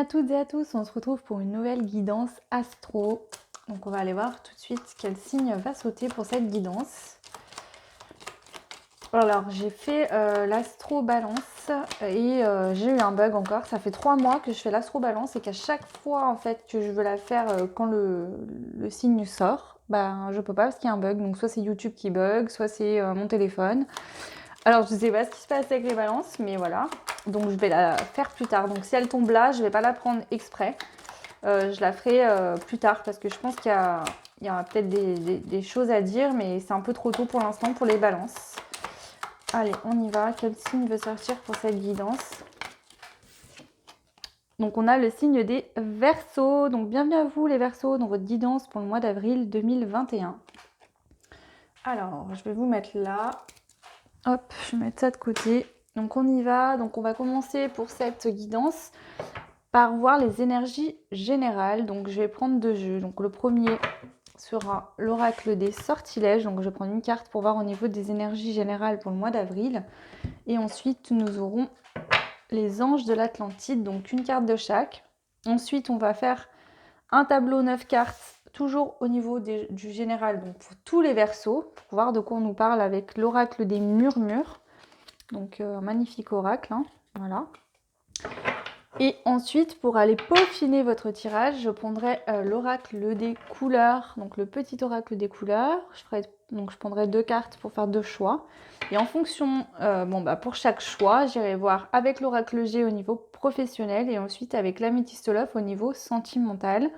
toutes et à tous, on se retrouve pour une nouvelle guidance astro. Donc on va aller voir tout de suite quel signe va sauter pour cette guidance. Alors j'ai fait l'astro balance et j'ai eu un bug encore. Ça fait 3 mois que je fais l'astro balance et qu'à chaque fois en fait que je veux la faire quand le signe sort, ben je peux pas parce qu'il y a un bug. Donc soit c'est YouTube qui bug, soit c'est mon téléphone. Alors je sais pas ce qui se passe avec les balances, mais voilà. Donc je vais la faire plus tard. Donc si elle tombe là, je vais pas la prendre exprès. Je la ferai plus tard parce que je pense qu'il y a peut-être des choses à dire, mais c'est un peu trop tôt pour l'instant pour les balances. Allez, on y va. Quel signe veut sortir pour cette guidance? Donc on a le signe des Verseaux. Donc bienvenue à vous les Verseaux dans votre guidance pour le mois d'avril 2021. Alors, je vais vous mettre là. Hop, je vais mettre ça de côté. Donc on y va. Donc on va commencer pour cette guidance par voir les énergies générales. Donc je vais prendre 2 jeux. Donc le premier sera l'oracle des sortilèges. Donc je vais prendre une carte pour voir au niveau des énergies générales pour le mois d'avril. Et ensuite nous aurons les anges de l'Atlantide. Donc une carte de chaque. Ensuite on va faire un tableau 9 cartes. Toujours au niveau du général, donc pour tous les Verseaux, pour voir de quoi on nous parle avec l'oracle des murmures. Donc un magnifique oracle, hein, voilà. Et ensuite, pour aller peaufiner votre tirage, je prendrai l'oracle des couleurs, donc le petit oracle des couleurs. Je prendrai 2 cartes pour faire 2 choix. Et en fonction, pour chaque choix, j'irai voir avec l'oracle G au niveau professionnel et ensuite avec l'améthystolophe au niveau sentimental.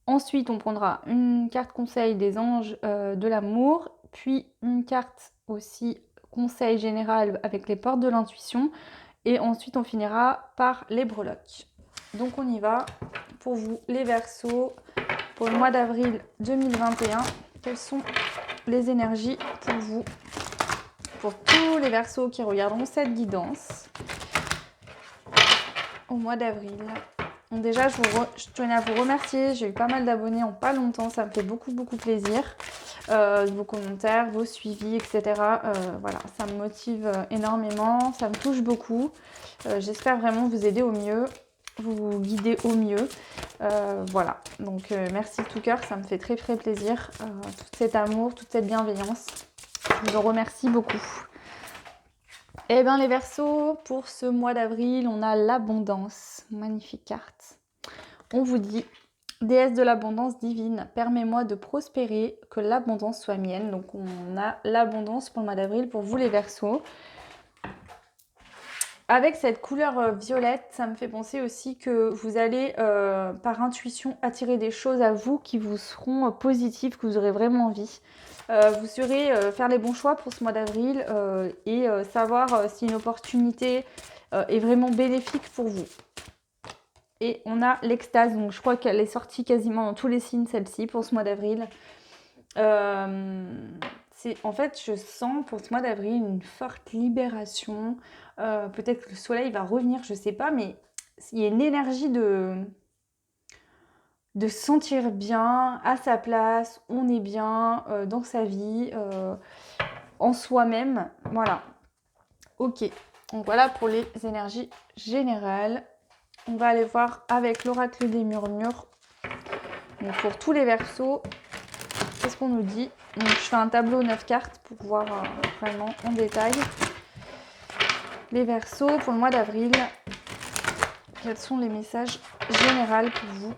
Ensuite, on prendra une carte conseil des anges de l'amour, puis une carte aussi conseil général avec les portes de l'intuition. Et ensuite, on finira par les breloques. Donc, on y va pour vous, les Verseaux, pour le mois d'avril 2021. Quelles sont les énergies pour vous, pour tous les Verseaux qui regarderont cette guidance au mois d'avril? Donc déjà, je tenais à vous remercier. J'ai eu pas mal d'abonnés en pas longtemps. Ça me fait beaucoup plaisir. Vos commentaires, vos suivis, etc. Voilà, ça me motive énormément. Ça me touche beaucoup. J'espère vraiment vous aider au mieux, vous guider au mieux. Voilà, donc merci de tout cœur. Ça me fait très plaisir. Tout cet amour, toute cette bienveillance. Je vous en remercie beaucoup. Eh bien les Verseaux, pour ce mois d'avril, on a l'abondance. Magnifique carte. On vous dit, déesse de l'abondance divine, permets-moi de prospérer, que l'abondance soit mienne. Donc on a l'abondance pour le mois d'avril pour vous les Verseaux. Avec cette couleur violette, ça me fait penser aussi que vous allez par intuition attirer des choses à vous qui vous seront positives, que vous aurez vraiment envie. Vous saurez faire les bons choix pour ce mois d'avril et savoir si une opportunité est vraiment bénéfique pour vous. Et on a l'extase, donc je crois qu'elle est sortie quasiment dans tous les signes, celle-ci, pour ce mois d'avril. En fait, je sens pour ce mois d'avril une forte libération. Peut-être que le soleil va revenir, je sais pas, mais il y a une énergie de se sentir bien, à sa place, on est bien dans sa vie, en soi-même. Voilà. Ok. Donc voilà pour les énergies générales. On va aller voir avec l'oracle des murmures. Donc pour tous les Verseaux, qu'est-ce qu'on nous dit? Donc je fais un tableau 9 cartes pour voir vraiment en détail. Les Verseaux pour le mois d'avril. Quels sont les messages généraux pour vous?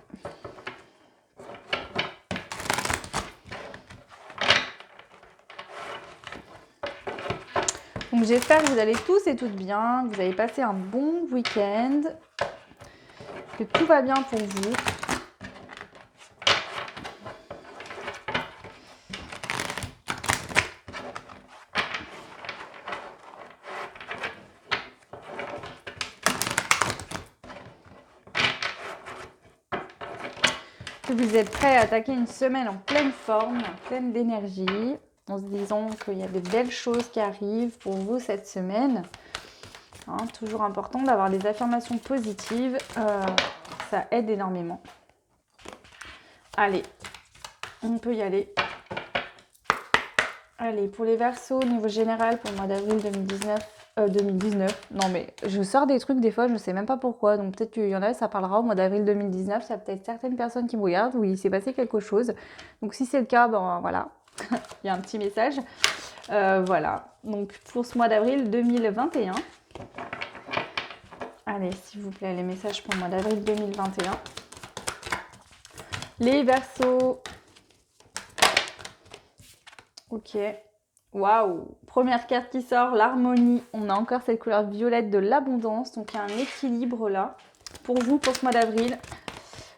Donc j'espère que vous allez tous et toutes bien, que vous avez passé un bon week-end, que tout va bien pour vous. Que vous êtes prêts à attaquer une semaine en pleine forme, pleine d'énergie, en se disant qu'il y a de belles choses qui arrivent pour vous cette semaine. Hein, toujours important d'avoir des affirmations positives, ça aide énormément. Allez, on peut y aller. Allez, pour les Verseaux, au niveau général, pour le mois d'avril 2019, 2019. Non mais je sors des trucs des fois, je sais même pas pourquoi. Donc peut-être qu'il y en a, ça parlera au mois d'avril 2019. Il y a peut-être certaines personnes qui me regardent où il s'est passé quelque chose. Donc si c'est le cas, ben voilà, il y a un petit message. Voilà, donc pour ce mois d'avril 2021. Allez, s'il vous plaît, les messages pour le mois d'avril 2021. Les Verseaux. Ok. Waouh! Première carte qui sort, l'harmonie. On a encore cette couleur violette de l'abondance. Donc il y a un équilibre là. Pour vous, pour ce mois d'avril,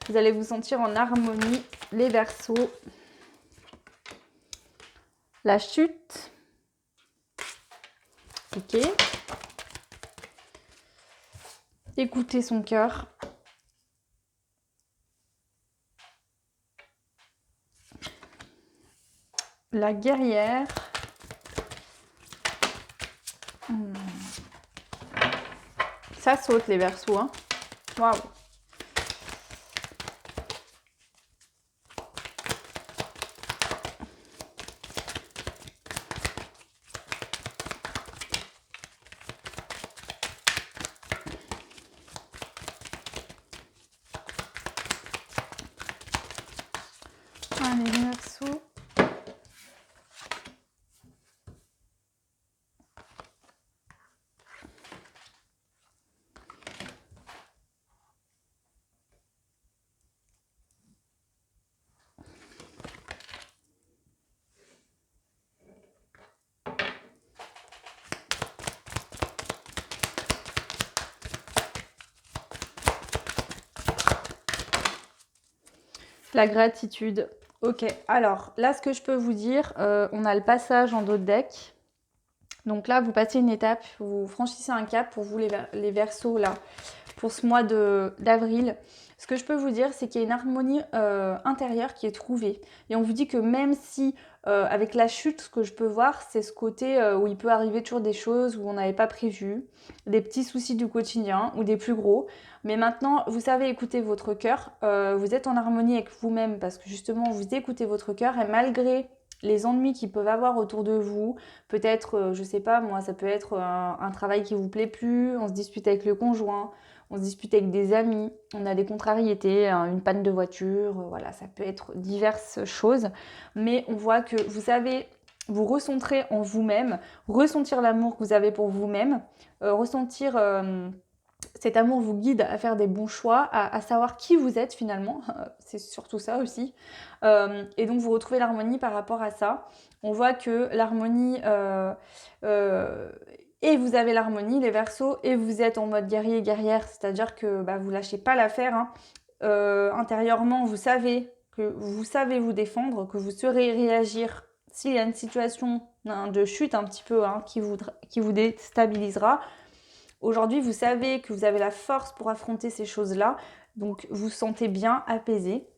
vous allez vous sentir en harmonie. Les Verseaux. La chute. Ok. Écoutez son cœur. La guerrière. Ça saute les Verseaux, hein. Waouh! Allez, les Verseaux. La gratitude. Ok, alors là, ce que je peux vous dire, on a le passage en dos de deck. Donc là, vous passez une étape, vous franchissez un cap pour vous les Verseaux là, pour ce mois d'avril. Ce que je peux vous dire, c'est qu'il y a une harmonie intérieure qui est trouvée. Et on vous dit que même si, avec la chute, ce que je peux voir, c'est ce côté où il peut arriver toujours des choses où on n'avait pas prévu, des petits soucis du quotidien ou des plus gros. Mais maintenant, vous savez écouter votre cœur, vous êtes en harmonie avec vous-même parce que justement, vous écoutez votre cœur et malgré les ennuis qu'ils peuvent avoir autour de vous, peut-être, je sais pas, moi, ça peut être un travail qui vous plaît plus, on se dispute avec le conjoint, on se dispute avec des amis, on a des contrariétés, une panne de voiture, voilà, ça peut être diverses choses. Mais on voit que vous savez vous recentrer en vous-même, ressentir l'amour que vous avez pour vous-même, ressentir cet amour vous guide à faire des bons choix, à savoir qui vous êtes finalement, c'est surtout ça aussi. Et donc vous retrouvez l'harmonie par rapport à ça. On voit que l'harmonie, et vous avez l'harmonie, les Verseaux, et vous êtes en mode guerrier guerrière, c'est-à-dire que bah, vous lâchez pas l'affaire. Hein. Intérieurement, vous savez que vous savez vous défendre, que vous saurez réagir s'il y a une situation de chute un petit peu qui vous déstabilisera. Aujourd'hui, vous savez que vous avez la force pour affronter ces choses-là, donc vous vous sentez bien apaisé,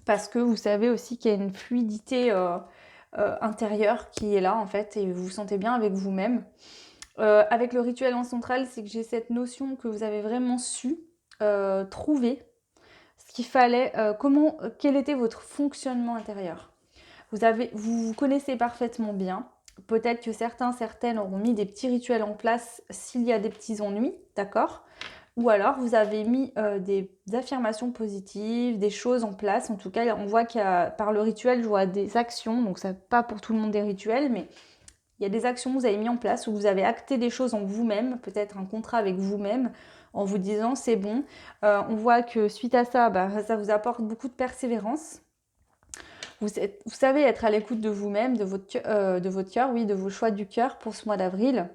parce que vous savez aussi qu'il y a une fluidité intérieure qui est là en fait, et vous vous sentez bien avec vous-même. Avec le rituel ancestral, c'est que j'ai cette notion que vous avez vraiment su trouver ce qu'il fallait, quel était votre fonctionnement intérieur. Vous vous connaissez parfaitement bien. Peut-être que certaines auront mis des petits rituels en place s'il y a des petits ennuis, d'accord? Ou alors vous avez mis des affirmations positives, des choses en place. En tout cas, on voit par le rituel, je vois des actions. Donc, ça pas pour tout le monde des rituels, mais il y a des actions que vous avez mis en place où vous avez acté des choses en vous-même, peut-être un contrat avec vous-même, en vous disant c'est bon. On voit que suite à ça, bah, ça vous apporte beaucoup de persévérance. Vous savez être à l'écoute de vous-même, de votre cœur, oui, de vos choix du cœur pour ce mois d'avril.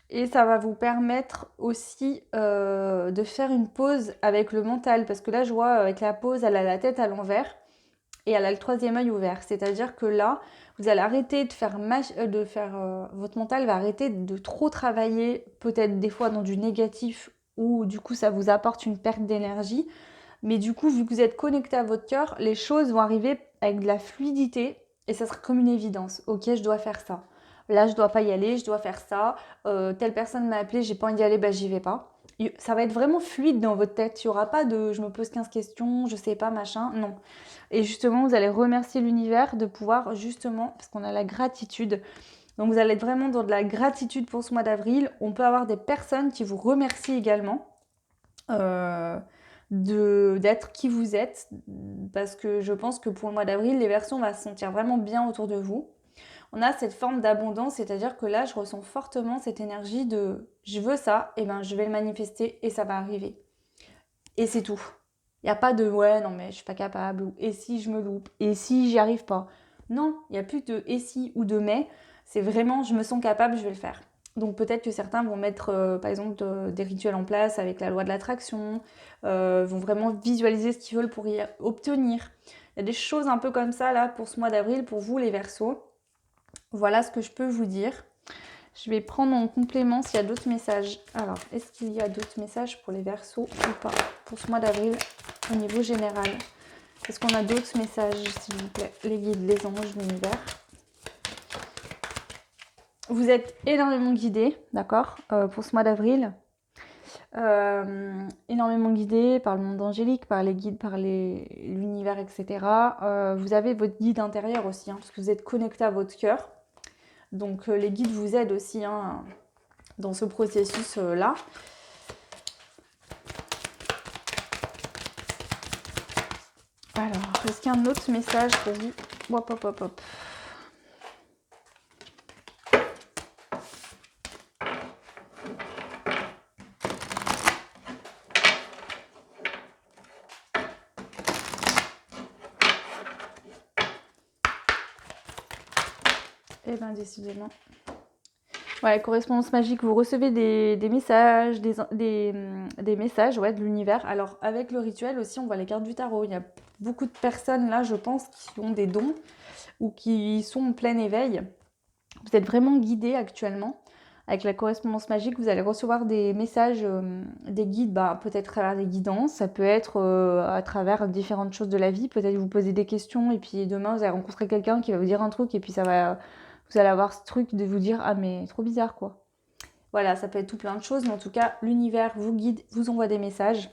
Et ça va vous permettre aussi de faire une pause avec le mental. Parce que là, je vois avec la pause, elle a la tête à l'envers et elle a le troisième œil ouvert. C'est-à-dire que là, vous allez arrêter de faire... votre mental va arrêter de trop travailler, peut-être des fois dans du négatif, ou du coup, ça vous apporte une perte d'énergie. Mais du coup, vu que vous êtes connecté à votre cœur, les choses vont arriver avec de la fluidité et ça sera comme une évidence. Ok, je dois faire ça. Là, je dois pas y aller, je dois faire ça. Telle personne m'a appelé, j'ai pas envie d'y aller, bah j'y vais pas. Ça va être vraiment fluide dans votre tête. Il n'y aura pas de je me pose 15 questions, je sais pas, machin. Non. Et justement, vous allez remercier l'univers de pouvoir justement, parce qu'on a la gratitude, Donc vous allez être vraiment dans de la gratitude pour ce mois d'avril. On peut avoir des personnes qui vous remercient également d'être qui vous êtes, parce que je pense que pour le mois d'avril, les Verseaux, on va se sentir vraiment bien autour de vous. On a cette forme d'abondance, c'est-à-dire que là, je ressens fortement cette énergie de je veux ça, et ben je vais le manifester et ça va arriver. Et c'est tout. Il n'y a pas de ouais, non mais je suis pas capable, ou et si je me loupe, et si j'y arrive pas. Non, il n'y a plus de et si ou de mais, c'est vraiment je me sens capable, je vais le faire. Donc peut-être que certains vont mettre par exemple des rituels en place avec la loi de l'attraction, vont vraiment visualiser ce qu'ils veulent pour y obtenir. Il y a des choses un peu comme ça là pour ce mois d'avril, pour vous les Verseaux. Voilà ce que je peux vous dire. Je vais prendre en complément s'il y a d'autres messages. Alors, est-ce qu'il y a d'autres messages pour les Verseaux ou pas pour ce mois d'avril au niveau général? Est-ce qu'on a d'autres messages, s'il vous plaît? Les guides, les anges, l'univers. Vous êtes énormément guidés, d'accord, pour ce mois d'avril. Énormément guidés par le monde angélique, par les guides, par l'univers, etc. Vous avez votre guide intérieur aussi, hein, parce que vous êtes connecté à votre cœur. Donc les guides vous aident aussi hein, dans ce processus-là. Alors, est-ce qu'il y a un autre message pour vous? Hop, hop, hop, hop. Eh bien, décidément. Ouais, correspondance magique, vous recevez des messages, des messages ouais, de l'univers. Alors, avec le rituel aussi, on voit les cartes du tarot. Il y a beaucoup de personnes là, je pense, qui ont des dons ou qui sont en plein éveil. Vous êtes vraiment guidés actuellement. Avec la correspondance magique, vous allez recevoir des messages, des guides, bah, peut-être à travers des guidances, ça peut être à travers différentes choses de la vie. Peut-être vous posez des questions et puis demain, vous allez rencontrer quelqu'un qui va vous dire un truc et puis ça va... Vous allez avoir ce truc de vous dire « Ah mais trop bizarre quoi ». Voilà, ça peut être tout plein de choses, mais en tout cas, l'univers vous guide, vous envoie des messages.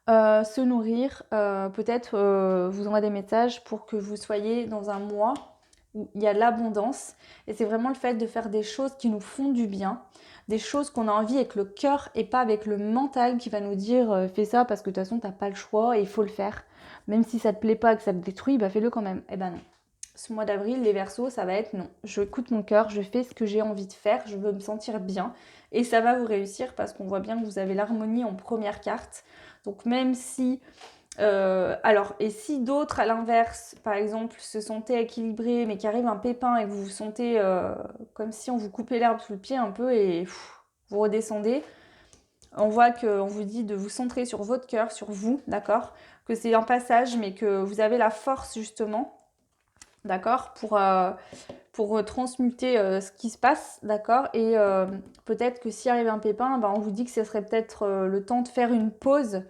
Se nourrir, peut-être vous envoie des messages pour que vous soyez dans un mois où il y a de l'abondance. Et c'est vraiment le fait de faire des choses qui nous font du bien, des choses qu'on a envie avec le cœur et pas avec le mental qui va nous dire fais ça parce que de toute façon, t'as pas le choix et il faut le faire. Même si ça te plaît pas, que ça te détruit, bah fais-le quand même. Eh ben non. Ce mois d'avril, les Verseaux, ça va être non. Je écoute mon cœur, je fais ce que j'ai envie de faire, je veux me sentir bien. Et ça va vous réussir parce qu'on voit bien que vous avez l'harmonie en première carte. Donc même si... alors, et si d'autres, à l'inverse, par exemple, se sentaient équilibrés, mais qu'arrive un pépin et que vous vous sentez comme si on vous coupait l'herbe sous le pied un peu et vous redescendez, on voit qu'on vous dit de vous centrer sur votre cœur, sur vous, d'accord? Que c'est un passage, mais que vous avez la force justement, d'accord, pour transmuter ce qui se passe, d'accord. Et peut-être que s'il arrive un pépin, ben, on vous dit que ce serait peut-être le temps de faire une pause,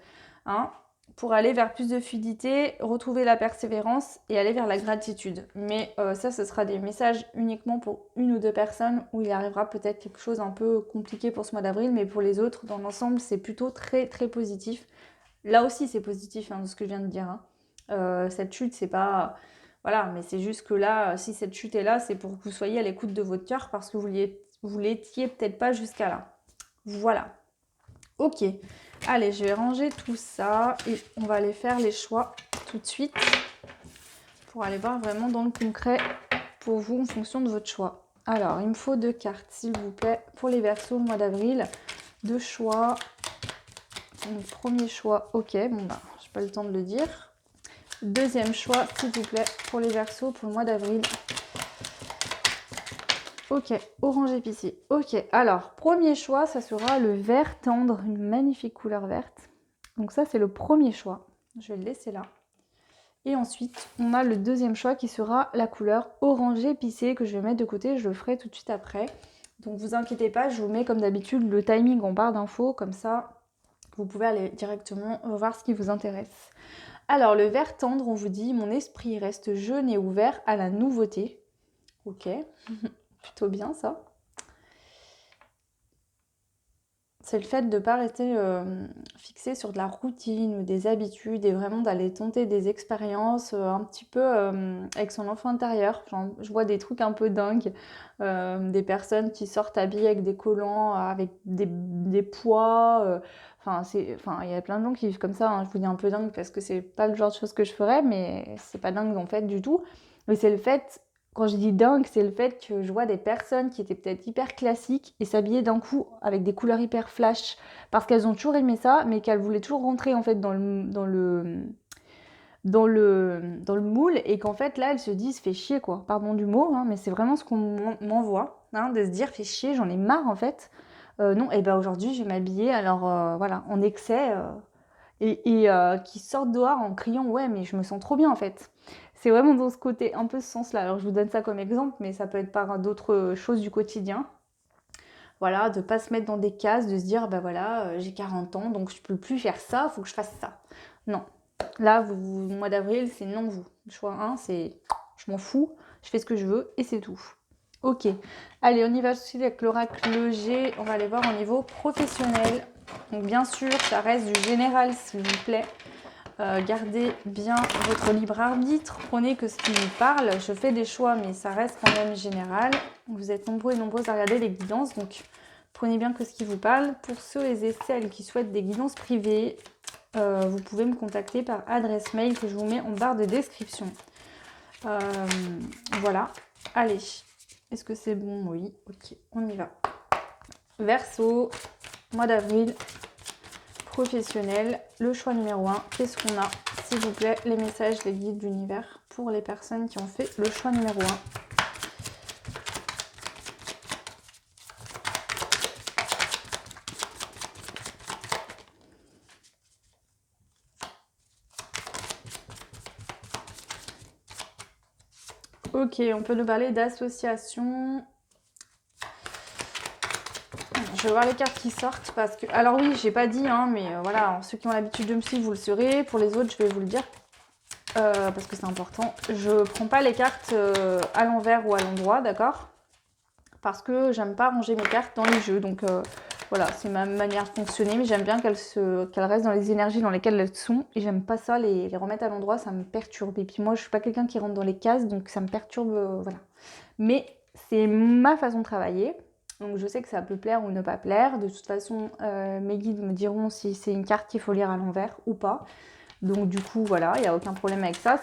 hein, pour aller vers plus de fluidité, retrouver la persévérance et aller vers la gratitude. Mais ça, ce sera des messages uniquement pour une ou deux personnes où il arrivera peut-être quelque chose un peu compliqué pour ce mois d'avril, mais pour les autres, dans l'ensemble, c'est plutôt très très positif. Là aussi, c'est positif, hein, de ce que je viens de dire. Hein. Cette chute, c'est pas... Voilà, mais c'est juste que là, si cette chute est là, c'est pour que vous soyez à l'écoute de votre cœur parce que vous l'étiez peut-être pas jusqu'à là. Voilà. Ok. Allez, je vais ranger tout ça et on va aller faire les choix tout de suite pour aller voir vraiment dans le concret pour vous en fonction de votre choix. Alors, il me faut 2 cartes, s'il vous plaît, pour les Verseaux le mois d'avril. 2 choix. Donc, premier choix, ok, bon bah, j'ai pas le temps de le dire. Deuxième choix, s'il vous plaît, pour les Verseaux pour le mois d'avril. Ok, orange épicé. Ok, alors, premier choix, ça sera le vert tendre, une magnifique couleur verte. Donc ça, c'est le premier choix. Je vais le laisser là. Et ensuite, on a le deuxième choix qui sera la couleur orange épicé que je vais mettre de côté. Je le ferai tout de suite après. Donc vous inquiétez pas, je vous mets comme d'habitude le timing en barre d'infos. Comme ça, vous pouvez aller directement voir ce qui vous intéresse. Alors, le vert tendre, on vous dit, mon esprit reste jeune et ouvert à la nouveauté. Ok, plutôt bien ça. c'est le fait de ne pas rester fixé sur de la routine ou des habitudes et vraiment d'aller tenter des expériences un petit peu avec son enfant intérieur. Genre, je vois des trucs un peu dingues, des personnes qui sortent habillées avec des collants, avec des poids. Enfin, il y a plein de gens qui vivent comme ça, hein. Je vous dis un peu dingue parce que c'est pas le genre de choses que je ferais, mais c'est pas dingue en fait du tout. Mais c'est le fait quand je dis dingue, c'est le fait que je vois des personnes qui étaient peut-être hyper classiques et s'habillaient d'un coup avec des couleurs hyper flash parce qu'elles ont toujours aimé ça, mais qu'elles voulaient toujours rentrer en fait dans le moule et qu'en fait là elles se disent fait chier quoi. Pardon du mot, hein, mais c'est vraiment ce qu'on m'envoie, hein, de se dire fait chier, j'en ai marre en fait. Non, et ben aujourd'hui je vais m'habiller alors voilà en excès et qui sortent dehors en criant ouais mais je me sens trop bien en fait. C'est vraiment dans ce côté, un peu ce sens-là. Alors je vous donne ça comme exemple, mais ça peut être par d'autres choses du quotidien. Voilà, de pas se mettre dans des cases, de se dire bah voilà, j'ai 40 ans donc je peux plus faire ça, faut que je fasse ça. Non. Là, au mois d'avril, c'est non vous. Le choix 1, c'est je m'en fous, je fais ce que je veux et c'est tout. Ok. Allez, on y va tout de suite avec l'oracle G. On va aller voir au niveau professionnel. Donc bien sûr, ça reste du général s'il vous plaît. Gardez bien votre libre arbitre, prenez que ce qui vous parle. Je fais des choix, mais ça reste quand même général. Vous êtes nombreux et nombreuses à regarder les guidances, donc prenez bien que ce qui vous parle. Pour ceux et celles qui souhaitent des guidances privées, vous pouvez me contacter par adresse mail que je vous mets en barre de description. Voilà. Allez, est-ce que c'est bon? Oui, ok, on y va. Verseau, mois d'avril. Professionnel, le choix numéro 1, qu'est-ce qu'on a? S'il vous plaît, les messages, les guides d'univers pour les personnes qui ont fait le choix numéro 1. Ok, on peut nous parler d'association. Je vais voir les cartes qui sortent parce que... Alors oui, j'ai pas dit, hein, mais voilà, ceux qui ont l'habitude de me suivre, vous le saurez. Pour les autres, je vais vous le dire parce que c'est important. Je prends pas les cartes à l'envers ou à l'endroit, d'accord? Parce que j'aime pas ranger mes cartes dans les jeux. Donc voilà, c'est ma manière de fonctionner, mais j'aime bien qu'elles restent dans les énergies dans lesquelles elles sont. Et j'aime pas ça, les remettre à l'endroit, ça me perturbe. Et puis moi, je suis pas quelqu'un qui rentre dans les cases, donc ça me perturbe, voilà. Mais c'est ma façon de travailler. Donc je sais que ça peut plaire ou ne pas plaire. De toute façon, mes guides me diront si c'est une carte qu'il faut lire à l'envers ou pas. Donc du coup, voilà, il n'y a aucun problème avec ça,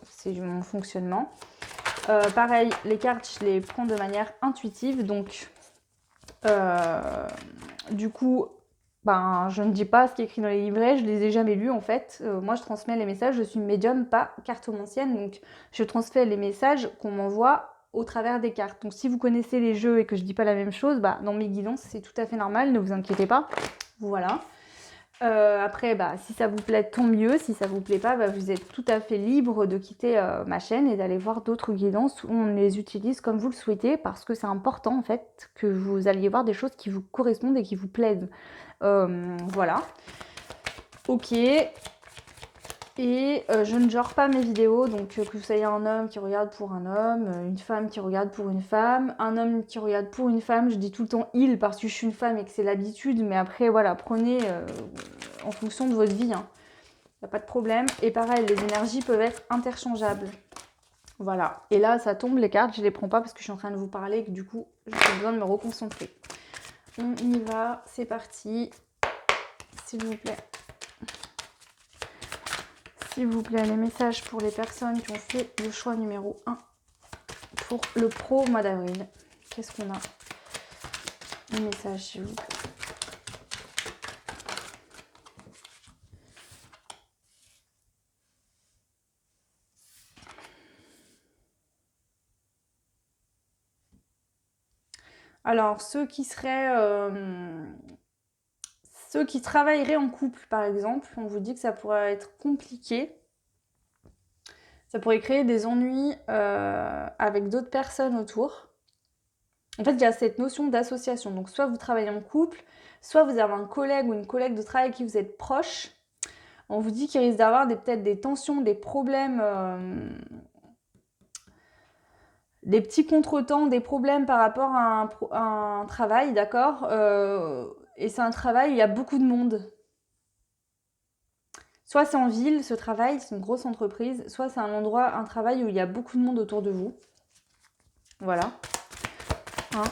c'est mon fonctionnement. Pareil, les cartes, je les prends de manière intuitive. Donc du coup, ben, je ne dis pas ce qui est écrit dans les livrets, je les ai jamais lus en fait. Moi, je transmets les messages, je suis médium, pas cartomancienne, donc je transmets les messages qu'on m'envoie au travers des cartes. Donc si vous connaissez les jeux et que je dis pas la même chose, bah, dans mes guidances, c'est tout à fait normal, ne vous inquiétez pas. Voilà. Après, bah, si ça vous plaît, tant mieux. Si ça vous plaît pas, bah, vous êtes tout à fait libre de quitter ma chaîne et d'aller voir d'autres guidances où on les utilise comme vous le souhaitez parce que c'est important en fait que vous alliez voir des choses qui vous correspondent et qui vous plaisent. Voilà. Ok. Et je ne genre pas mes vidéos, donc que vous soyez un homme qui regarde pour un homme, une femme qui regarde pour une femme, un homme qui regarde pour une femme, je dis tout le temps il parce que je suis une femme et que c'est l'habitude, mais après voilà, prenez en fonction de votre vie, hein. Y a pas de problème. Et pareil, les énergies peuvent être interchangeables. Voilà. Et là, ça tombe, les cartes, je les prends pas parce que je suis en train de vous parler et que du coup, j'ai besoin de me reconcentrer. On y va, c'est parti. S'il vous plaît. S'il vous plaît, les messages pour les personnes qui ont fait le choix numéro 1 pour le pro mois d'avril. Qu'est-ce qu'on a? Les messages, s'il vous plaît. Alors, ceux qui travailleraient en couple, par exemple, on vous dit que ça pourrait être compliqué. Ça pourrait créer des ennuis avec d'autres personnes autour. En fait, il y a cette notion d'association. Donc, soit vous travaillez en couple, soit vous avez un collègue ou une collègue de travail avec qui vous êtes proche. On vous dit qu'il risque d'avoir peut-être des tensions, des problèmes, des petits contretemps, des problèmes par rapport à un travail, d'accord, et c'est un travail où il y a beaucoup de monde. Soit c'est en ville, ce travail, c'est une grosse entreprise, soit c'est un travail où il y a beaucoup de monde autour de vous. Voilà. Hein.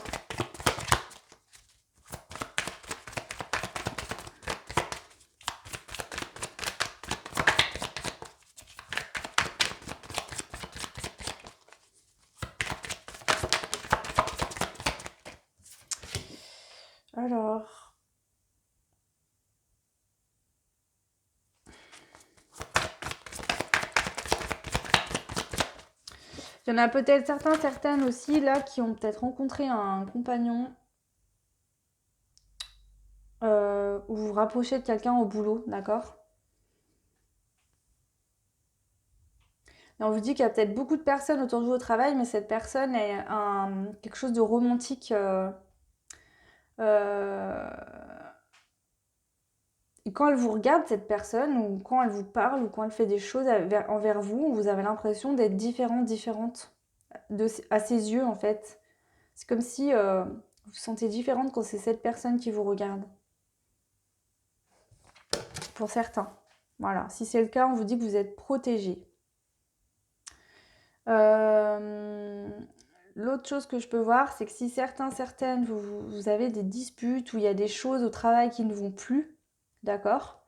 Alors... Il y en a peut-être certaines aussi là qui ont peut-être rencontré un compagnon ou vous vous rapprochez de quelqu'un au boulot, d'accord? Et on vous dit qu'il y a peut-être beaucoup de personnes autour de vous au travail, mais cette personne est quelque chose de romantique. Euh, et quand elle vous regarde, cette personne, ou quand elle vous parle, ou quand elle fait des choses envers vous, vous avez l'impression d'être différente à ses yeux en fait. C'est comme si vous vous sentez différente quand c'est cette personne qui vous regarde. Pour certains. Voilà. Si c'est le cas, on vous dit que vous êtes protégé. L'autre chose que je peux voir, c'est que si certaines, vous avez des disputes ou il y a des choses au travail qui ne vont plus, d'accord?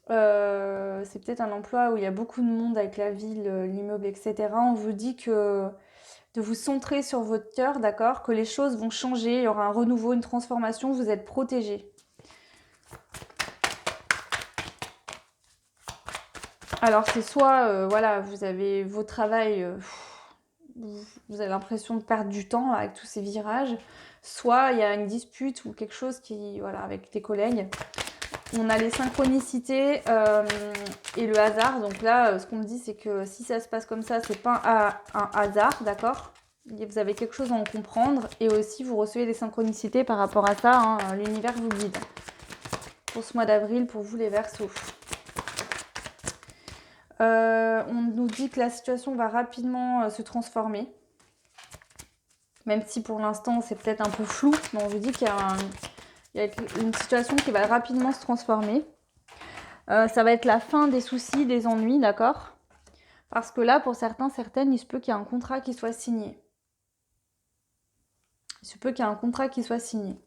C'est peut-être un emploi où il y a beaucoup de monde avec la ville, l'immeuble, etc. On vous dit que de vous centrer sur votre cœur, d'accord? Que les choses vont changer, il y aura un renouveau, une transformation, vous êtes protégé. Alors c'est soit, voilà, vous avez vos travails, vous avez l'impression de perdre du temps avec tous ces virages, soit il y a une dispute ou quelque chose qui, voilà, avec tes collègues. On a les synchronicités et le hasard. Donc là, ce qu'on me dit, c'est que si ça se passe comme ça, c'est pas un hasard, d'accord? Vous avez quelque chose à en comprendre et aussi vous recevez des synchronicités par rapport à ça. Hein, l'univers vous guide. Pour ce mois d'avril, pour vous les Verseaux. On nous dit que la situation va rapidement se transformer. Même si pour l'instant c'est peut-être un peu flou, mais on vous dit qu'il y a une situation qui va rapidement se transformer. Ça va être la fin des soucis, des ennuis, d'accord? Parce que là, pour certaines, il se peut qu'il y ait un contrat qui soit signé. Il se peut qu'il y ait un contrat qui soit signé.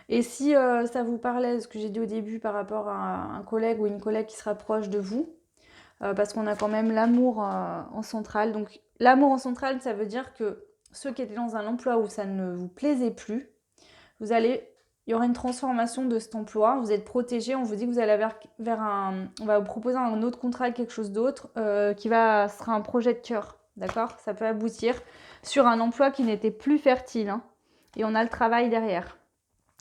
Et si ça vous parlait, ce que j'ai dit au début par rapport à un collègue ou une collègue qui se rapproche de vous, parce qu'on a quand même l'amour en centrale. Donc l'amour en centrale, ça veut dire que ceux qui étaient dans un emploi où ça ne vous plaisait plus, il y aura une transformation de cet emploi, vous êtes protégé, on vous dit que vous allez on va vous proposer un autre contrat, quelque chose d'autre, sera un projet de cœur, d'accord? Ça peut aboutir sur un emploi qui n'était plus fertile, hein, et on a le travail derrière.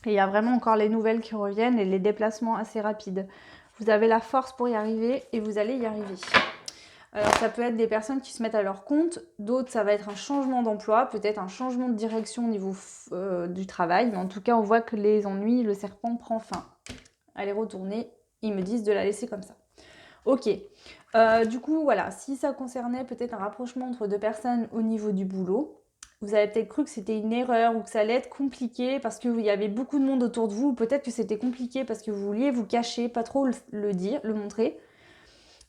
Et il y a vraiment encore les nouvelles qui reviennent et les déplacements assez rapides. Vous avez la force pour y arriver et vous allez y arriver. Alors ça peut être des personnes qui se mettent à leur compte, d'autres ça va être un changement d'emploi, peut-être un changement de direction au niveau du travail, mais en tout cas on voit que les ennuis, le serpent prend fin. Allez retourner, ils me disent de la laisser comme ça. Ok, du coup voilà, si ça concernait peut-être un rapprochement entre deux personnes au niveau du boulot, vous avez peut-être cru que c'était une erreur ou que ça allait être compliqué parce qu'il y avait beaucoup de monde autour de vous, ou peut-être que c'était compliqué parce que vous vouliez vous cacher, pas trop le dire, le montrer.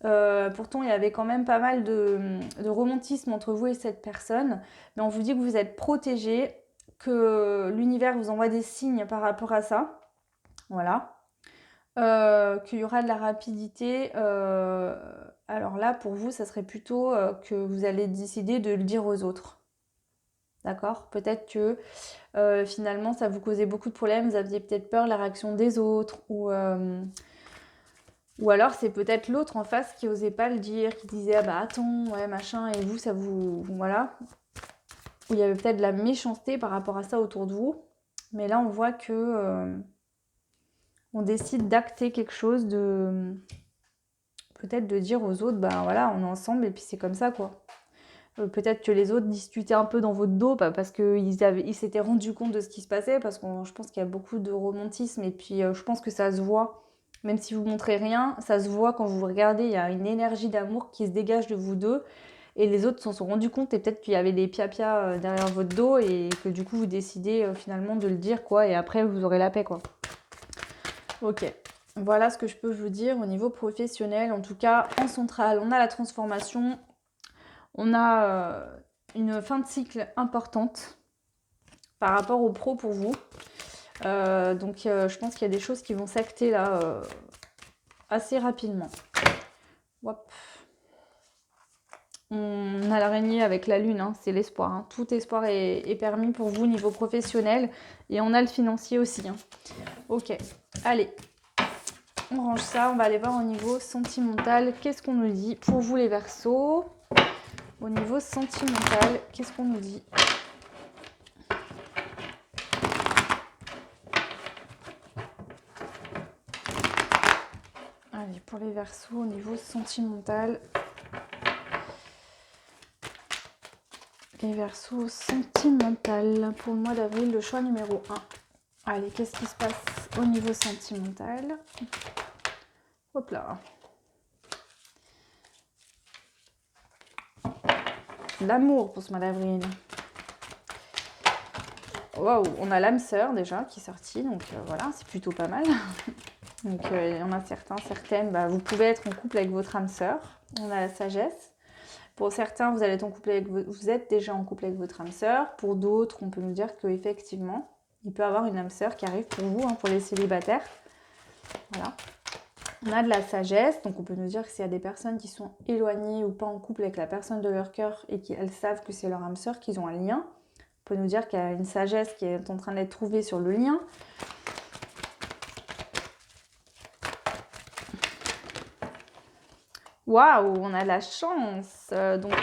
Pourtant, il y avait quand même pas mal de romantisme entre vous et cette personne. Mais on vous dit que vous êtes protégé, que l'univers vous envoie des signes par rapport à ça. Voilà. Qu'il y aura de la rapidité. Alors là, pour vous, ça serait plutôt que vous allez décider de le dire aux autres. D'accord? Peut-être que finalement, ça vous causait beaucoup de problèmes. Vous aviez peut-être peur de la réaction des autres ou alors c'est peut-être l'autre en face qui osait pas le dire, qui disait ah bah attends, ouais machin, et vous ça vous... Voilà. Ou il y avait peut-être de la méchanceté par rapport à ça autour de vous. Mais là on voit que on décide d'acter quelque chose, peut-être de dire aux autres, ben voilà, on est ensemble et puis c'est comme ça quoi. Peut-être que les autres discutaient un peu dans votre dos, parce qu'ils s'étaient rendus compte de ce qui se passait, parce que je pense qu'il y a beaucoup de romantisme et puis je pense que ça se voit. Même si vous montrez rien, ça se voit quand vous regardez, il y a une énergie d'amour qui se dégage de vous deux. et les autres s'en sont rendus compte et peut-être qu'il y avait des pia-pia derrière votre dos et que du coup vous décidez finalement de le dire quoi et après vous aurez la paix quoi. Ok, voilà ce que je peux vous dire au niveau professionnel. En tout cas, en centrale, on a la transformation, on a une fin de cycle importante par rapport au pro pour vous. Donc je pense qu'il y a des choses qui vont s'acter là assez rapidement. Hop. On a l'araignée avec la lune, hein, c'est l'espoir. Hein. Tout espoir est permis pour vous au niveau professionnel. Et on a le financier aussi. Hein. Ok, allez. On range ça, on va aller voir au niveau sentimental. Qu'est-ce qu'on nous dit pour vous les Verseaux? Au niveau sentimental, qu'est-ce qu'on nous dit? Allez, pour les Verseaux, au niveau sentimental. Les Verseaux sentimental. Pour le mois d'avril, le choix numéro 1. Allez, qu'est-ce qui se passe au niveau sentimental? Hop là. L'amour pour ce mois d'avril. Waouh, on a l'âme sœur déjà qui est sortie, donc voilà, c'est plutôt pas mal. Donc il y en a certains, certaines, vous pouvez être en couple avec votre âme sœur. On a la sagesse. Pour certains, vous êtes déjà en couple avec votre âme sœur. Pour d'autres, on peut nous dire qu'effectivement, il peut y avoir une âme sœur qui arrive pour vous, hein, pour les célibataires. Voilà. On a de la sagesse, donc on peut nous dire que s'il y a des personnes qui sont éloignées ou pas en couple avec la personne de leur cœur et qu'elles savent que c'est leur âme sœur, qu'ils ont un lien, on peut nous dire qu'il y a une sagesse qui est en train d'être trouvée sur le lien. Waouh, on a de la chance. Donc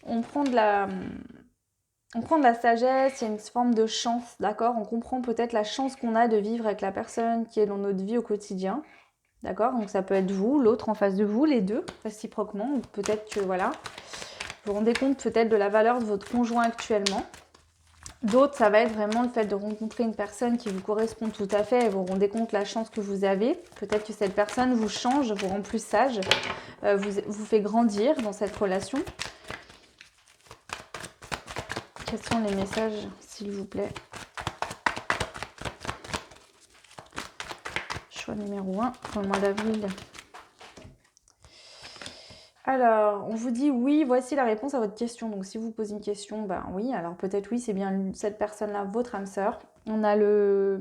on prend de la sagesse, il y a une forme de chance, d'accord? On comprend peut-être la chance qu'on a de vivre avec la personne qui est dans notre vie au quotidien, d'accord? Donc ça peut être vous, l'autre en face de vous, les deux, réciproquement. Ou peut-être que, voilà, vous vous rendez compte peut-être de la valeur de votre conjoint actuellement. D'autres, ça va être vraiment le fait de rencontrer une personne qui vous correspond tout à fait et vous vous rendez compte de la chance que vous avez. Peut-être que cette personne vous change, vous rend plus sage, vous fait grandir dans cette relation. Quels sont les messages, s'il vous plaît? Choix numéro 1 pour le mois d'avril. Alors, on vous dit oui, voici la réponse à votre question. Donc, si vous posez une question, oui. Alors, peut-être oui, c'est bien cette personne-là, votre âme sœur. On a la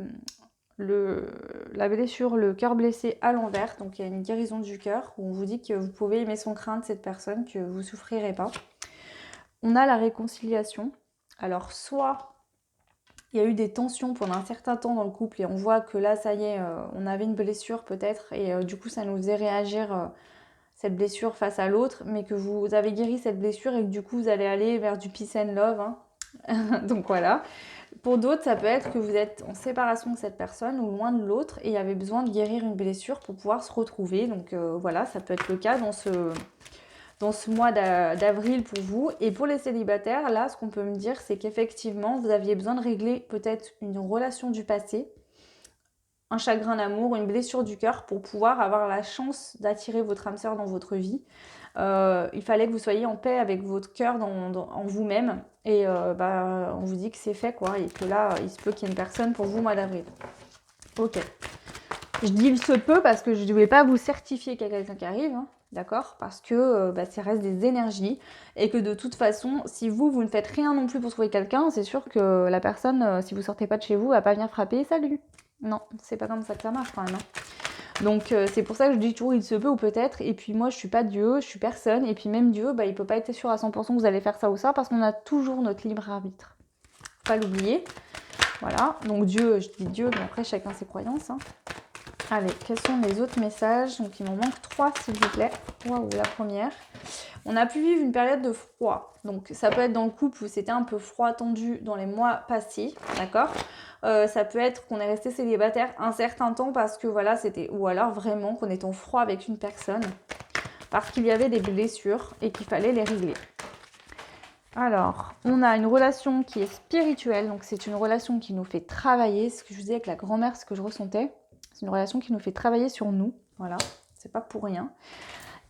blessure, le cœur blessé à l'envers. Donc, il y a une guérison du cœur où on vous dit que vous pouvez aimer son crainte, cette personne, que vous ne souffrirez pas. On a la réconciliation. Alors, soit il y a eu des tensions pendant un certain temps dans le couple et on voit que là, ça y est, on avait une blessure peut-être et du coup, ça nous faisait réagir cette blessure face à l'autre, mais que vous avez guéri cette blessure et que du coup, vous allez aller vers du peace and love. Hein. Donc voilà. Pour d'autres, ça peut être que vous êtes en séparation de cette personne ou loin de l'autre et il y avait besoin de guérir une blessure pour pouvoir se retrouver. Donc voilà, ça peut être le cas dans ce mois d'avril pour vous. Et pour les célibataires, là, ce qu'on peut me dire, c'est qu'effectivement, vous aviez besoin de régler peut-être une relation du passé, un chagrin d'amour, une blessure du cœur pour pouvoir avoir la chance d'attirer votre âme sœur dans votre vie. Il fallait que vous soyez en paix avec votre cœur en vous-même. Et on vous dit que c'est fait, quoi. Et que là, il se peut qu'il y ait une personne pour vous au mois d'avril. Ok. Je dis il se peut parce que je ne vais pas vous certifier qu'il y a quelqu'un qui arrive. Hein. D'accord? Parce que ça reste des énergies et que de toute façon, si vous ne faites rien non plus pour trouver quelqu'un, c'est sûr que la personne, si vous sortez pas de chez vous, elle va pas venir frapper. Salut! Non, c'est pas comme ça que ça marche quand même. Hein. Donc c'est pour ça que je dis toujours il se peut ou peut-être. Et puis moi, je suis pas Dieu, je suis personne. Et puis même Dieu, il peut pas être sûr à 100% que vous allez faire ça ou ça parce qu'on a toujours notre libre arbitre. Faut pas l'oublier. Voilà. Donc Dieu, je dis Dieu, mais après chacun ses croyances. Hein. Allez, quels sont les autres messages? Donc il m'en manque 3 s'il vous plaît. Waouh, la première. On a pu vivre une période de froid. Donc ça peut être dans le couple où c'était un peu froid tendu dans les mois passés, d'accord? Ça peut être qu'on est resté célibataire un certain temps parce que voilà, c'était... Ou alors vraiment qu'on est en froid avec une personne parce qu'il y avait des blessures et qu'il fallait les régler. Alors, on a une relation qui est spirituelle. Donc c'est une relation qui nous fait travailler. Ce que je vous disais avec la grand-mère, ce que je ressentais. C'est une relation qui nous fait travailler sur nous. Voilà, c'est pas pour rien.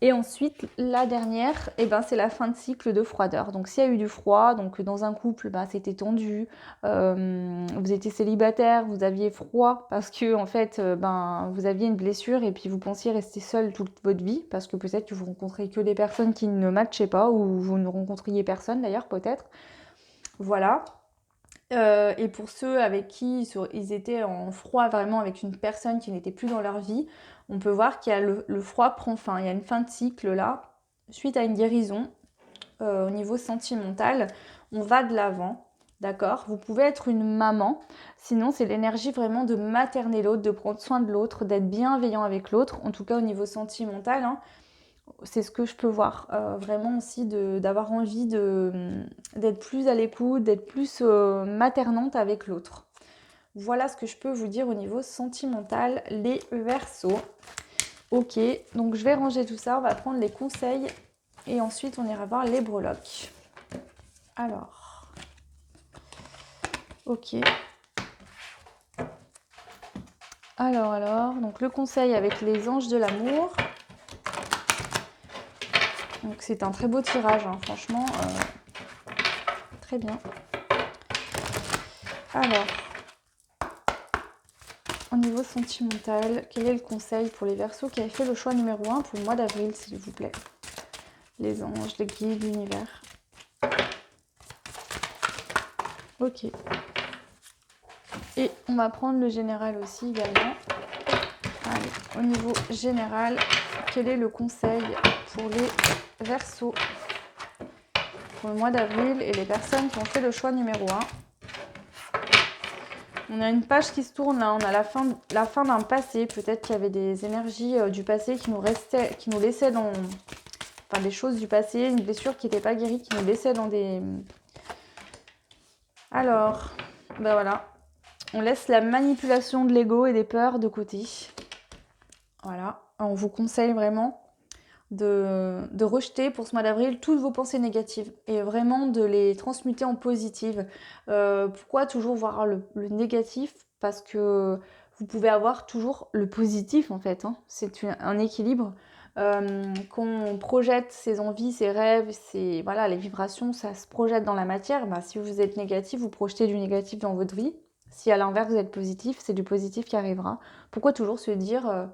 Et ensuite, la dernière, eh ben, c'est la fin de cycle de froideur. Donc s'il y a eu du froid, donc dans un couple, bah, c'était tendu, vous étiez célibataire, vous aviez froid parce que en fait, ben, vous aviez une blessure et puis vous pensiez rester seul toute votre vie parce que peut-être que vous rencontrez que des personnes qui ne matchaient pas ou vous ne rencontriez personne d'ailleurs peut-être. Voilà. Et pour ceux avec qui ils étaient en froid vraiment avec une personne qui n'était plus dans leur vie, on peut voir qu'il y a le froid prend fin. Il y a une fin de cycle là, suite à une guérison au niveau sentimental. On va de l'avant, d'accord? Vous pouvez être une maman, sinon c'est l'énergie vraiment de materner l'autre, de prendre soin de l'autre, d'être bienveillant avec l'autre, en tout cas au niveau sentimental, hein. C'est ce que je peux voir. Vraiment aussi d'avoir envie d'être plus à l'écoute, d'être plus maternante avec l'autre. Voilà ce que je peux vous dire au niveau sentimental, les Verseaux. Ok, donc je vais ranger tout ça, on va prendre les conseils et ensuite on ira voir les breloques. Alors, ok. Alors, donc le conseil avec les anges de l'amour. Donc c'est un très beau tirage, hein, franchement, très bien. Alors, au niveau sentimental, quel est le conseil pour les Verseaux qui avaient fait le choix numéro 1 pour le mois d'avril, s'il vous plaît? Les anges, les guides, l'univers. Ok. Et on va prendre le général aussi également. Allez, au niveau général, quel est le conseil pour les Verseaux pour le mois d'avril et les personnes qui ont fait le choix numéro 1? On a une page qui se tourne là, on a la fin d'un passé. Peut-être qu'il y avait des énergies du passé qui nous laissaient dans... Enfin, des choses du passé, une blessure qui n'était pas guérie, qui nous laissait dans des... Alors, ben voilà. On laisse la manipulation de l'ego et des peurs de côté. Voilà. On vous conseille vraiment de rejeter pour ce mois d'avril toutes vos pensées négatives et vraiment de les transmuter en positives. Pourquoi toujours voir le négatif? Parce que vous pouvez avoir toujours le positif en fait, hein. C'est un équilibre. Qu'on projette ses envies, ses rêves, voilà, les vibrations, ça se projette dans la matière. Bah, si vous êtes négatif, vous projetez du négatif dans votre vie. Si à l'inverse vous êtes positif, c'est du positif qui arrivera. Pourquoi toujours se dire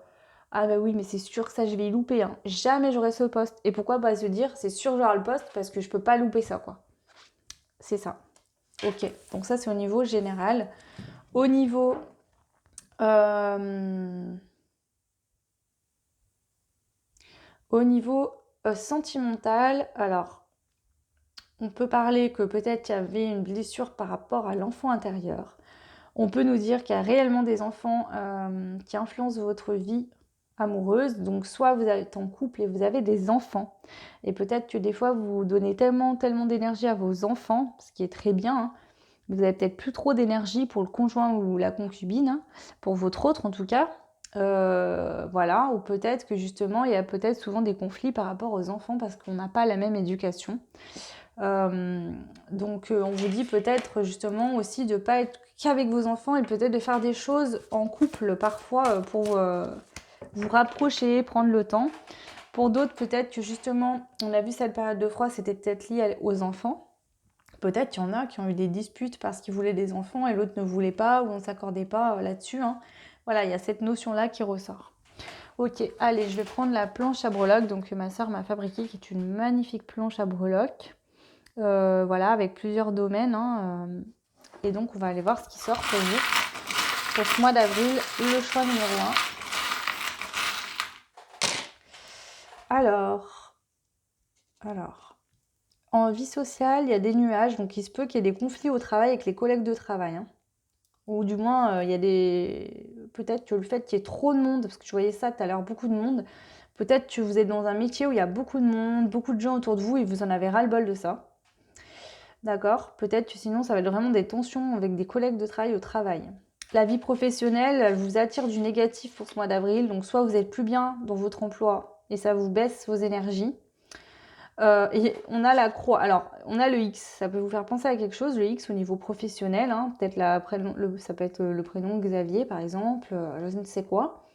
ah bah oui, mais c'est sûr que ça, je vais y louper, hein. Jamais j'aurai ce poste. Et pourquoi pas se dire, c'est sûr que j'aurai le poste parce que je peux pas louper ça, quoi. C'est ça. Ok, donc ça, c'est au niveau général. Au niveau... sentimental, alors, on peut parler que peut-être il y avait une blessure par rapport à l'enfant intérieur. On peut nous dire qu'il y a réellement des enfants qui influencent votre vie amoureuse. Donc soit vous êtes en couple et vous avez des enfants. Et peut-être que des fois vous donnez tellement d'énergie à vos enfants, ce qui est très bien, hein. Vous avez peut-être plus trop d'énergie pour le conjoint ou la concubine, hein, pour votre autre en tout cas. Voilà, ou peut-être que justement il y a peut-être souvent des conflits par rapport aux enfants parce qu'on n'a pas la même éducation. Donc on vous dit peut-être justement aussi de ne pas être qu'avec vos enfants et peut-être de faire des choses en couple parfois pour vous rapprocher, prendre le temps. Pour d'autres, peut-être que justement, on a vu cette période de froid, c'était peut-être lié aux enfants. Peut-être qu'il y en a qui ont eu des disputes parce qu'ils voulaient des enfants et l'autre ne voulait pas ou on ne s'accordait pas là-dessus, hein. Voilà, il y a cette notion-là qui ressort. Ok, allez, je vais prendre la planche à breloques, donc que ma soeur m'a fabriquée, qui est une magnifique planche à breloques. Voilà, avec plusieurs domaines, hein, et donc on va aller voir ce qui sort pour vous. Pour ce mois d'avril, le choix numéro 1. Alors, en vie sociale, il y a des nuages, donc il se peut qu'il y ait des conflits au travail avec les collègues de travail, hein. Ou du moins, il y a des... Peut-être que le fait qu'il y ait trop de monde, parce que je voyais ça tout à l'heure, beaucoup de monde, peut-être que vous êtes dans un métier où il y a beaucoup de monde, beaucoup de gens autour de vous et vous en avez ras-le-bol de ça. D'accord? Peut-être que sinon, ça va être vraiment des tensions avec des collègues de travail au travail. La vie professionnelle, elle vous attire du négatif pour ce mois d'avril. Donc, soit vous êtes plus bien dans votre emploi et ça vous baisse vos énergies. Et on a la croix. Alors, on a le X. Ça peut vous faire penser à quelque chose, le X au niveau professionnel, hein. Peut-être ça peut être le prénom Xavier, par exemple, je ne sais quoi.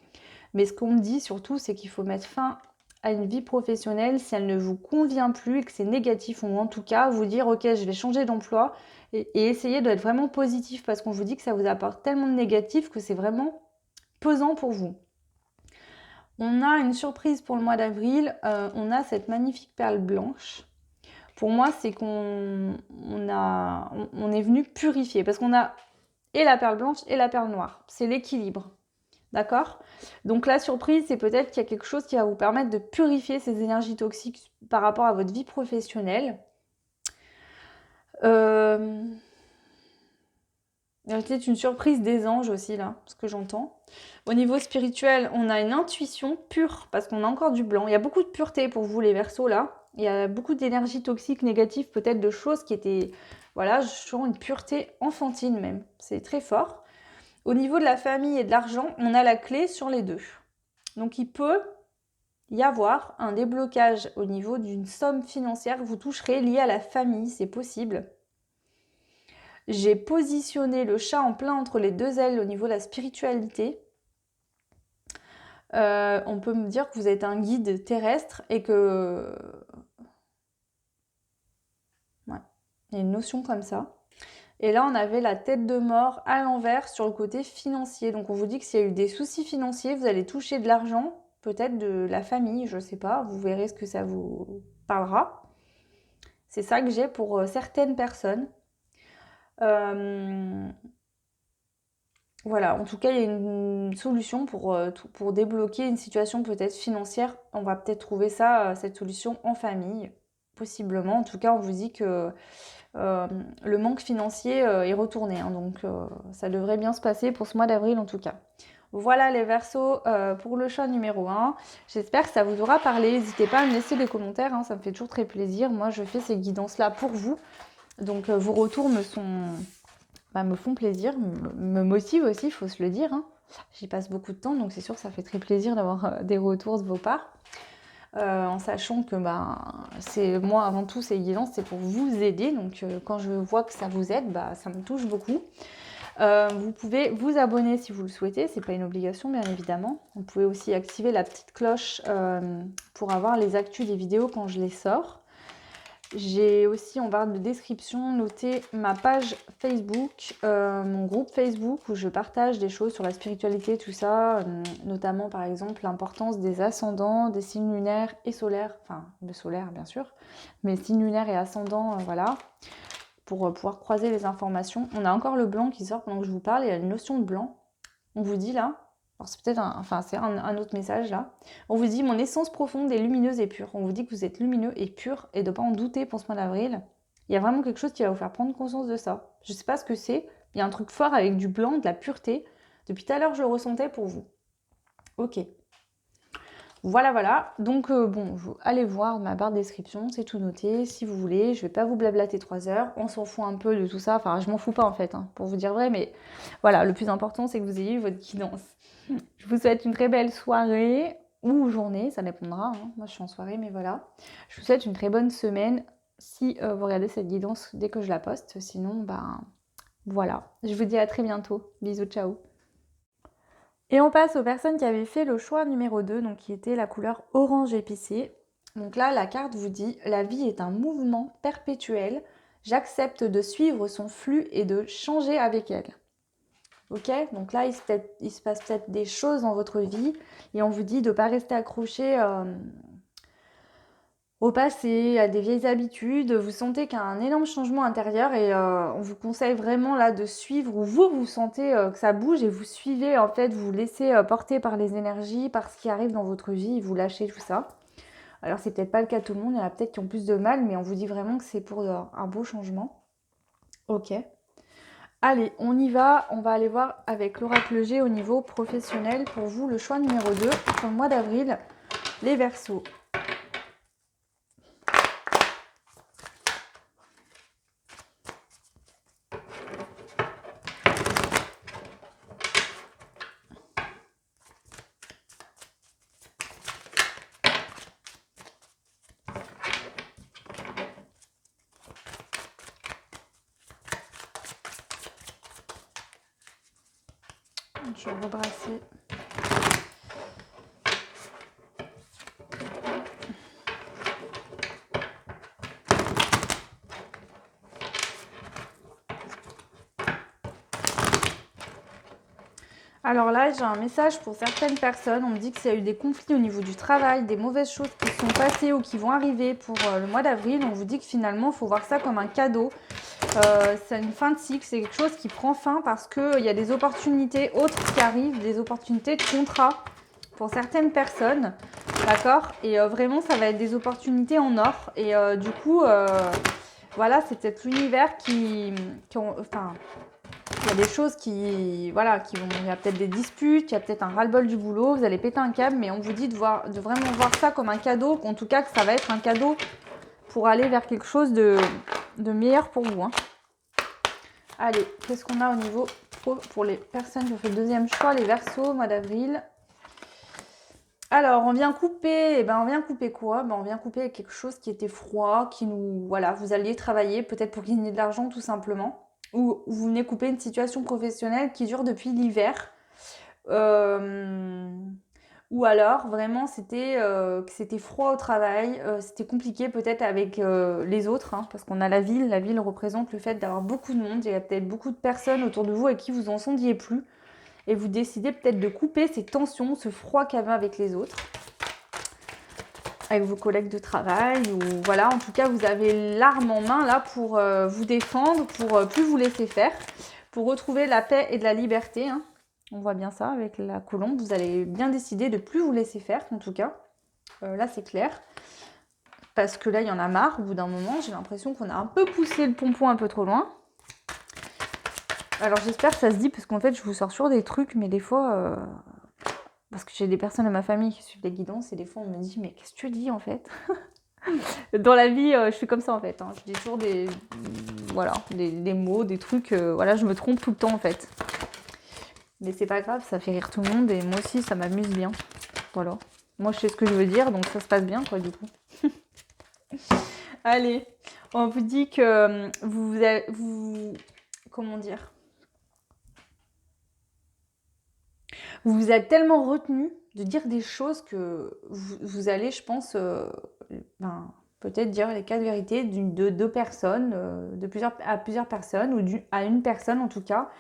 Mais ce qu'on me dit surtout, c'est qu'il faut mettre fin à une vie professionnelle si elle ne vous convient plus et que c'est négatif, ou en tout cas vous dire ok, je vais changer d'emploi et essayer d'être vraiment positif parce qu'on vous dit que ça vous apporte tellement de négatif que c'est vraiment pesant pour vous. On a une surprise pour le mois d'avril, on a cette magnifique perle blanche. Pour moi, c'est qu'on est venu purifier parce qu'on a et la perle blanche et la perle noire. C'est l'équilibre. D'accord? Donc la surprise, c'est peut-être qu'il y a quelque chose qui va vous permettre de purifier ces énergies toxiques par rapport à votre vie professionnelle. Il y a peut-être une surprise des anges aussi, là, ce que j'entends. Au niveau spirituel, on a une intuition pure, parce qu'on a encore du blanc. Il y a beaucoup de pureté pour vous, les Verseaux, là. Il y a beaucoup d'énergie toxique, négative, peut-être de choses qui étaient... Voilà, je sens une pureté enfantine même. C'est très fort. Au niveau de la famille et de l'argent, on a la clé sur les deux. Donc il peut y avoir un déblocage au niveau d'une somme financière que vous toucherez liée à la famille, c'est possible. J'ai positionné le chat en plein entre les deux ailes au niveau de la spiritualité. On peut me dire que vous êtes un guide terrestre et que... Ouais, il y a une notion comme ça. Et là, on avait la tête de mort à l'envers sur le côté financier. Donc on vous dit que s'il y a eu des soucis financiers, vous allez toucher de l'argent, peut-être de la famille, je ne sais pas. Vous verrez ce que ça vous parlera. C'est ça que j'ai pour certaines personnes. Voilà, en tout cas, il y a une solution pour débloquer une situation peut-être financière. On va peut-être trouver ça, cette solution en famille, possiblement. En tout cas, on vous dit que le manque financier est retourné. Hein, donc, ça devrait bien se passer pour ce mois d'avril, en tout cas. Voilà les Verseaux pour le chat numéro 1. J'espère que ça vous aura parlé. N'hésitez pas à me laisser des commentaires, hein, ça me fait toujours très plaisir. Moi, je fais ces guidances-là pour vous. Donc, vos retours me font plaisir, me motivent aussi, il faut se le dire. Hein. J'y passe beaucoup de temps, donc c'est sûr que ça fait très plaisir d'avoir des retours de vos parts. En sachant que c'est moi avant tout ces guidances, c'est pour vous aider. Donc quand je vois que ça vous aide, ça me touche beaucoup. Vous pouvez vous abonner si vous le souhaitez, c'est pas une obligation bien évidemment. Vous pouvez aussi activer la petite cloche pour avoir les actus des vidéos quand je les sors. J'ai aussi en barre de description noté ma page Facebook, mon groupe Facebook où je partage des choses sur la spiritualité, tout ça, notamment par exemple l'importance des ascendants, des signes lunaires et solaires, enfin le solaire bien sûr, mais signes lunaires et ascendants, voilà, pour pouvoir croiser les informations. On a encore le blanc qui sort pendant que je vous parle, il y a une notion de blanc, on vous dit là. Alors c'est peut-être un autre message là. On vous dit mon essence profonde est lumineuse et pure. On vous dit que vous êtes lumineux et pur et de ne pas en douter pour ce mois d'avril. Il y a vraiment quelque chose qui va vous faire prendre conscience de ça. Je ne sais pas ce que c'est. Il y a un truc fort avec du blanc, de la pureté. Depuis tout à l'heure, je le ressentais pour vous. Ok. Voilà. Donc allez voir ma barre de description, c'est tout noté si vous voulez. Je vais pas vous blablater 3 heures. On s'en fout un peu de tout ça. Enfin, je m'en fous pas en fait, hein, pour vous dire vrai. Mais voilà, le plus important, c'est que vous ayez eu votre guidance. Je vous souhaite une très belle soirée ou journée, ça dépendra. Hein. Moi, je suis en soirée, mais voilà. Je vous souhaite une très bonne semaine si vous regardez cette guidance dès que je la poste. Sinon, voilà. Je vous dis à très bientôt. Bisous, ciao. Et on passe aux personnes qui avaient fait le choix numéro 2, donc qui était la couleur orange épicé. Donc là, la carte vous dit « La vie est un mouvement perpétuel. J'accepte de suivre son flux et de changer avec elle. » Ok, donc là, il se passe peut-être des choses dans votre vie et on vous dit de ne pas rester accroché au passé, à des vieilles habitudes. Vous sentez qu'il y a un énorme changement intérieur et on vous conseille vraiment là de suivre, ou vous sentez que ça bouge et vous suivez en fait, vous vous laissez porter par les énergies, par ce qui arrive dans votre vie et vous lâchez tout ça. Alors c'est peut-être pas le cas de tout le monde, il y en a peut-être qui ont plus de mal, mais on vous dit vraiment que c'est pour un beau changement. Ok. Allez, on y va. On va aller voir avec l'oracle G au niveau professionnel. Pour vous, le choix numéro 2 pour le mois d'avril, les Verseaux. Je vais rebrasser. Alors là, j'ai un message pour certaines personnes. On me dit qu'il y a eu des conflits au niveau du travail, des mauvaises choses qui sont passées ou qui vont arriver pour le mois d'avril. On vous dit que finalement, il faut voir ça comme un cadeau. C'est une fin de cycle, c'est quelque chose qui prend fin parce qu'il y a des opportunités autres qui arrivent, des opportunités de contrat pour certaines personnes. D'accord? Et vraiment, ça va être des opportunités en or. Et du coup, voilà, c'est peut-être l'univers enfin, il y a des choses qui, voilà, il y a peut-être des disputes, il y a peut-être un ras-le-bol du boulot, vous allez péter un câble, mais on vous dit de vraiment voir ça comme un cadeau, en tout cas que ça va être un cadeau pour aller vers quelque chose de meilleur pour vous. Hein. Allez, qu'est-ce qu'on a au niveau pro pour les personnes qui ont fait le deuxième choix, les Verseaux, mois d'avril. Alors, on vient couper, on vient couper quoi? On vient couper quelque chose qui était froid, qui nous, voilà, vous alliez travailler peut-être pour gagner de l'argent tout simplement. Ou vous venez couper une situation professionnelle qui dure depuis l'hiver. Ou alors, vraiment, c'était froid au travail, c'était compliqué peut-être avec les autres, hein, parce qu'on a la ville. La ville représente le fait d'avoir beaucoup de monde. Il y a peut-être beaucoup de personnes autour de vous avec qui vous en sondiez plus. Et vous décidez peut-être de couper ces tensions, ce froid qu'il y avait avec les autres. Avec vos collègues de travail, ou voilà, en tout cas, vous avez l'arme en main là pour vous défendre, pour plus vous laisser faire, pour retrouver la paix et de la liberté. Hein. On voit bien ça avec la colombe. Vous allez bien décider de plus vous laisser faire, en tout cas. Là, c'est clair. Parce que là, il y en a marre. Au bout d'un moment, j'ai l'impression qu'on a un peu poussé le pompon un peu trop loin. Alors, j'espère que ça se dit, parce qu'en fait, je vous sors sur des trucs, mais des fois... Parce que j'ai des personnes de ma famille qui suivent les guidances et des fois on me dit mais qu'est-ce que tu dis en fait? Dans la vie, je suis comme ça en fait. Hein. Je dis toujours des mots, des trucs. Voilà, je me trompe tout le temps en fait. Mais c'est pas grave, ça fait rire tout le monde et moi aussi ça m'amuse bien. Voilà. Moi je sais ce que je veux dire donc ça se passe bien quoi du coup. Allez, on vous dit que comment dire? Vous vous êtes tellement retenu de dire des choses que vous allez, je pense, peut-être dire les 4 vérités de 2 personnes, à plusieurs personnes, ou à une personne en tout cas.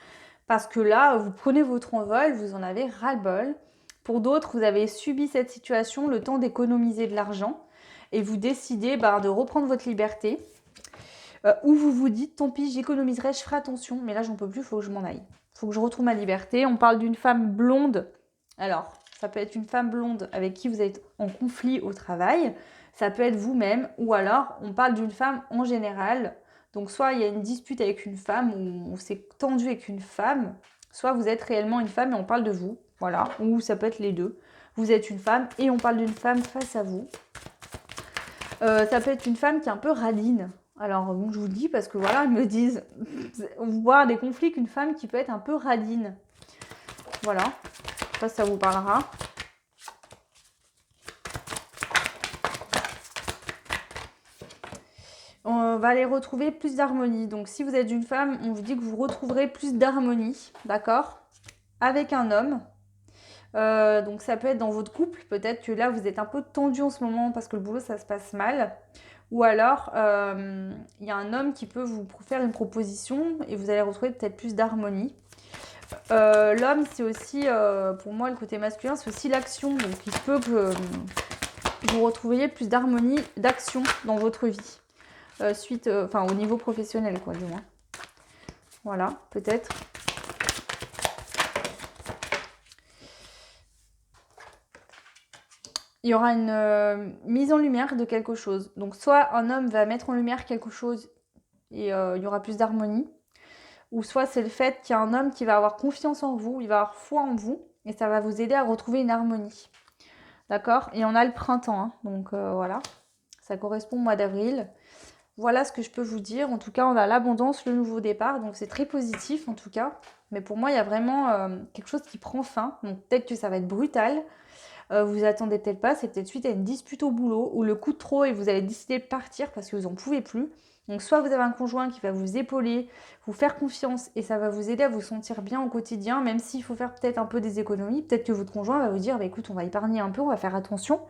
Parce que là, vous prenez votre envol, vous en avez ras-le-bol. Pour d'autres, vous avez subi cette situation, le temps d'économiser de l'argent. Et vous décidez de reprendre votre liberté. Ou vous vous dites, tant pis, j'économiserai, je ferai attention. Mais là, j'en peux plus, il faut que je m'en aille. Il faut que je retrouve ma liberté. On parle d'une femme blonde. Alors, ça peut être une femme blonde avec qui vous êtes en conflit au travail. Ça peut être vous-même. Ou alors, on parle d'une femme en général. Donc, soit il y a une dispute avec une femme ou on s'est tendu avec une femme. Soit vous êtes réellement une femme et on parle de vous. Voilà. Ou ça peut être les deux. Vous êtes une femme et on parle d'une femme face à vous. Ça peut être une femme qui est un peu radine. Alors, bon, je vous le dis parce que voilà, ils me disent, voir des conflits qu'une femme qui peut être un peu radine. Voilà, je sais pas si ça vous parlera. On va aller retrouver plus d'harmonie. Donc, si vous êtes une femme, on vous dit que vous retrouverez plus d'harmonie, d'accord? Avec un homme. Donc, ça peut être dans votre couple. Peut-être que là, vous êtes un peu tendu en ce moment parce que le boulot, ça se passe mal. Ou alors, il y a un homme qui peut vous faire une proposition et vous allez retrouver peut-être plus d'harmonie. L'homme, c'est aussi, pour moi, le côté masculin, c'est aussi l'action. Donc, il se peut que vous retrouviez plus d'harmonie, d'action dans votre vie. Au niveau professionnel, quoi, du moins. Voilà, peut-être. Il y aura une mise en lumière de quelque chose. Donc, soit un homme va mettre en lumière quelque chose et il y aura plus d'harmonie. Ou soit c'est le fait qu'il y a un homme qui va avoir confiance en vous, il va avoir foi en vous et ça va vous aider à retrouver une harmonie. D'accord? Et on a le printemps, hein, donc voilà. Ça correspond au mois d'avril. Voilà ce que je peux vous dire. En tout cas, on a l'abondance, le nouveau départ, donc c'est très positif en tout cas. Mais pour moi, il y a vraiment quelque chose qui prend fin. Donc peut-être que ça va être brutal. Vous attendez peut-être pas, c'est peut-être suite à une dispute au boulot ou le coup de trop et vous allez décider de partir parce que vous n'en pouvez plus. Donc soit vous avez un conjoint qui va vous épauler, vous faire confiance et ça va vous aider à vous sentir bien au quotidien, même s'il faut faire peut-être un peu des économies. Peut-être que votre conjoint va vous dire, écoute, on va épargner un peu, on va faire attention,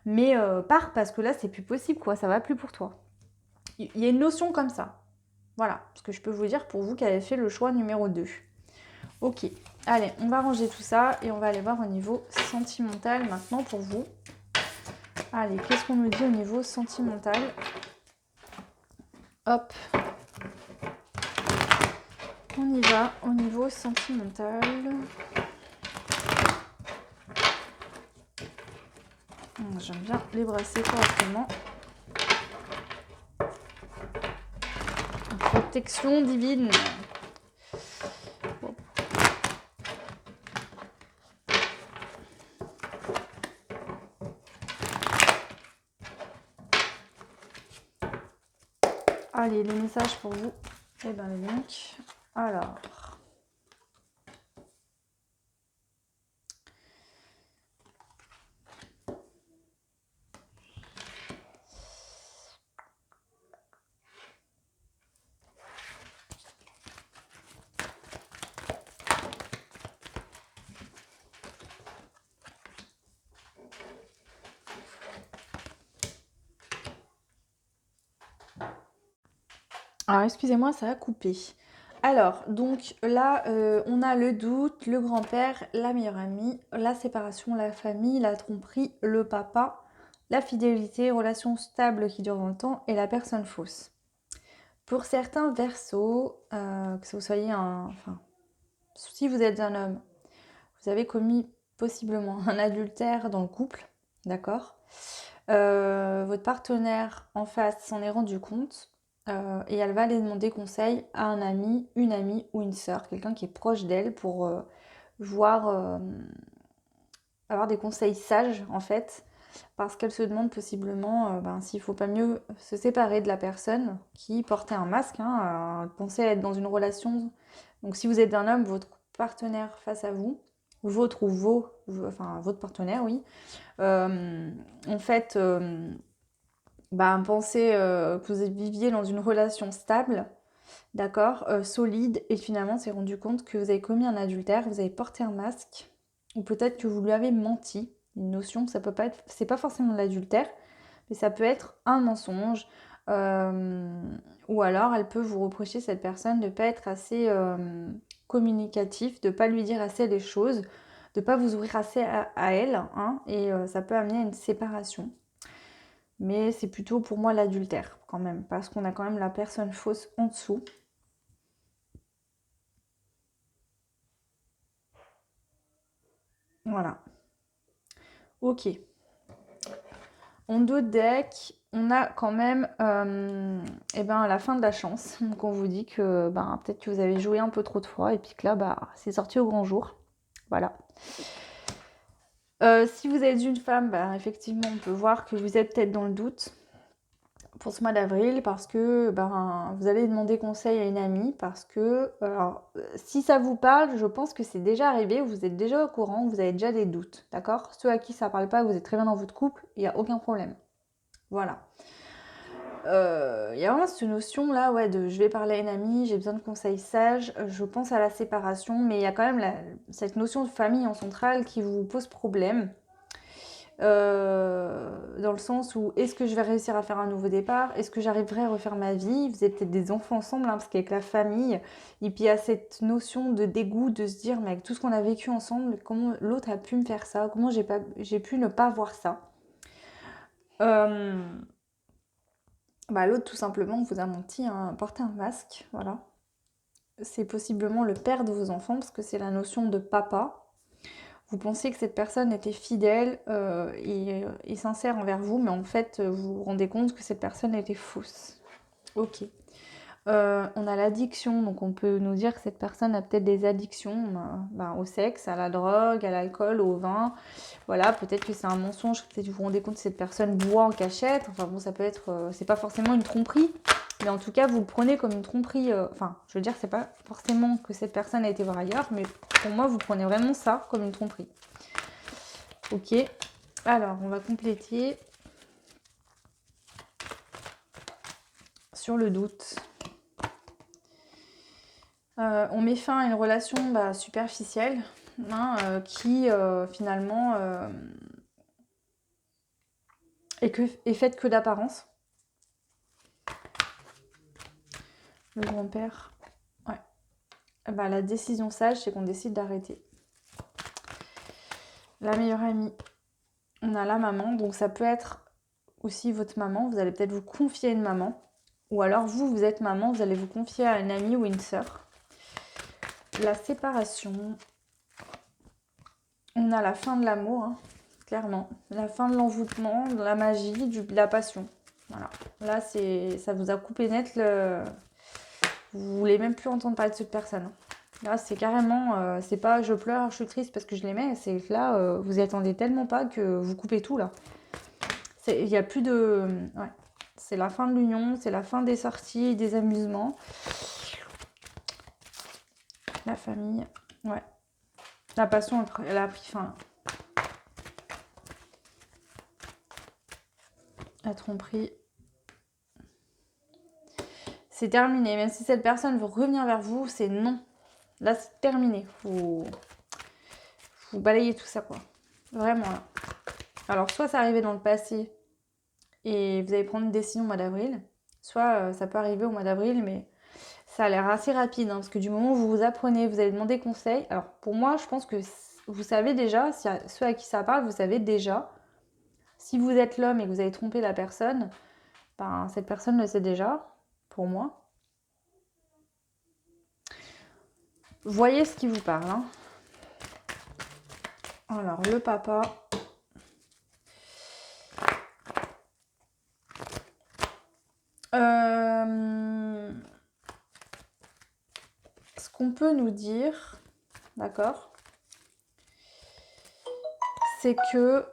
mais pars parce que là, c'est plus possible, quoi, ça va plus pour toi. Il y a une notion comme ça. Voilà ce que je peux vous dire pour vous qui avez fait le choix numéro 2. Ok. Allez, on va ranger tout ça et on va aller voir au niveau sentimental maintenant pour vous. Allez, qu'est-ce qu'on nous dit au niveau sentimental? Hop. On y va au niveau sentimental. J'aime bien les brasser correctement. Protection divine. Bon. Allez, les messages pour vous. Eh ben les links. Alors. Alors, excusez-moi, ça a coupé. Alors, donc là, on a le doute, le grand-père, la meilleure amie, la séparation, la famille, la tromperie, le papa, la fidélité, relation stable qui dure dans le temps et la personne fausse. Pour certains Verseaux, que vous soyez enfin, si vous êtes un homme, vous avez commis possiblement un adultère dans le couple, d'accord? Votre partenaire en face s'en est rendu compte et elle va aller demander conseil à un ami, une amie ou une sœur, quelqu'un qui est proche d'elle pour avoir des conseils sages en fait, parce qu'elle se demande possiblement s'il ne faut pas mieux se séparer de la personne qui portait un masque, pensez être dans une relation. Donc si vous êtes un homme, votre partenaire face à vous, votre ou votre partenaire, oui, en fait, pensez que vous viviez dans une relation stable, d'accord, solide, et finalement s'est rendu compte que vous avez commis un adultère, vous avez porté un masque, ou peut-être que vous lui avez menti. Une notion, ça peut pas être, c'est pas forcément de l'adultère, mais ça peut être un mensonge, ou alors elle peut vous reprocher, cette personne, de ne pas être assez communicatif, de ne pas lui dire assez les choses, de ne pas vous ouvrir assez à elle, et ça peut amener à une séparation. Mais c'est plutôt pour moi l'adultère quand même, parce qu'on a quand même la personne fausse en dessous. Voilà. Ok. En dos de deck, on a quand même la fin de la chance. Donc on vous dit que peut-être que vous avez joué un peu trop de fois et puis que là, c'est sorti au grand jour. Voilà. Si vous êtes une femme, effectivement, on peut voir que vous êtes peut-être dans le doute pour ce mois d'avril parce que vous allez demander conseil à une amie parce que, si ça vous parle, je pense que c'est déjà arrivé, vous êtes déjà au courant, vous avez déjà des doutes, d'accord? Ceux à qui ça parle pas, vous êtes très bien dans votre couple, il n'y a aucun problème. Voilà. Il y a vraiment cette notion là, ouais, de je vais parler à une amie, j'ai besoin de conseils sages, je pense à la séparation, mais il y a quand même cette notion de famille en centrale qui vous pose problème. Dans le sens où est-ce que je vais réussir à faire un nouveau départ? Est-ce que j'arriverai à refaire ma vie? Vous avez peut-être des enfants ensemble, parce qu'avec la famille, et puis il y a cette notion de dégoût, de se dire, mais avec tout ce qu'on a vécu ensemble, comment l'autre a pu me faire ça? Comment j'ai pu ne pas voir ça? L'autre, tout simplement, vous a menti, porter un masque, voilà. C'est possiblement le père de vos enfants, parce que c'est la notion de papa. Vous pensiez que cette personne était fidèle et sincère envers vous, mais en fait, vous vous rendez compte que cette personne était fausse. Ok. On a l'addiction, donc on peut nous dire que cette personne a peut-être des addictions au sexe, à la drogue, à l'alcool, au vin. Voilà, peut-être que c'est un mensonge, peut-être que vous vous rendez compte que cette personne boit en cachette. Enfin bon, ça peut être, c'est pas forcément une tromperie, mais en tout cas, vous le prenez comme une tromperie. Je veux dire, c'est pas forcément que cette personne a été voir ailleurs, mais pour moi, vous prenez vraiment ça comme une tromperie. Ok, alors on va compléter sur le doute. On met fin à une relation superficielle qui finalement est faite que d'apparence. Le grand-père, ouais. bah, la décision sage, c'est qu'on décide d'arrêter. La meilleure amie, on a la maman, donc ça peut être aussi votre maman. Vous allez peut-être vous confier à une maman. Ou alors vous êtes maman, vous allez vous confier à une amie ou une sœur. La séparation. On a la fin de l'amour, hein, clairement. La fin de l'envoûtement, de la magie, de la passion. Voilà. Là, ça vous a coupé net le... Vous voulez même plus entendre parler de cette personne. Là, c'est carrément... c'est pas je pleure, je suis triste parce que je l'aimais. C'est que là, vous y attendez tellement pas que vous coupez tout, là. Il n'y a plus de... Ouais. C'est la fin de l'union, c'est la fin des sorties, des amusements. La famille, ouais. La passion, elle a pris fin. La tromperie. C'est terminé. Même si cette personne veut revenir vers vous, c'est non. Là, c'est terminé. Faut balayer tout ça, quoi. Vraiment, là. Alors, soit ça arrivait dans le passé et vous allez prendre une décision au mois d'avril, soit ça peut arriver au mois d'avril, mais ça a l'air assez rapide, hein, parce que du moment où vous vous apprenez, vous allez demander conseil. Alors, pour moi, je pense que vous savez déjà, ceux à qui ça parle, vous savez déjà. Si vous êtes l'homme et que vous avez trompé la personne, ben, cette personne le sait déjà, pour moi. Voyez ce qui vous parle. Hein. Alors, le papa. Ce qu'on peut nous dire, d'accord, c'est que...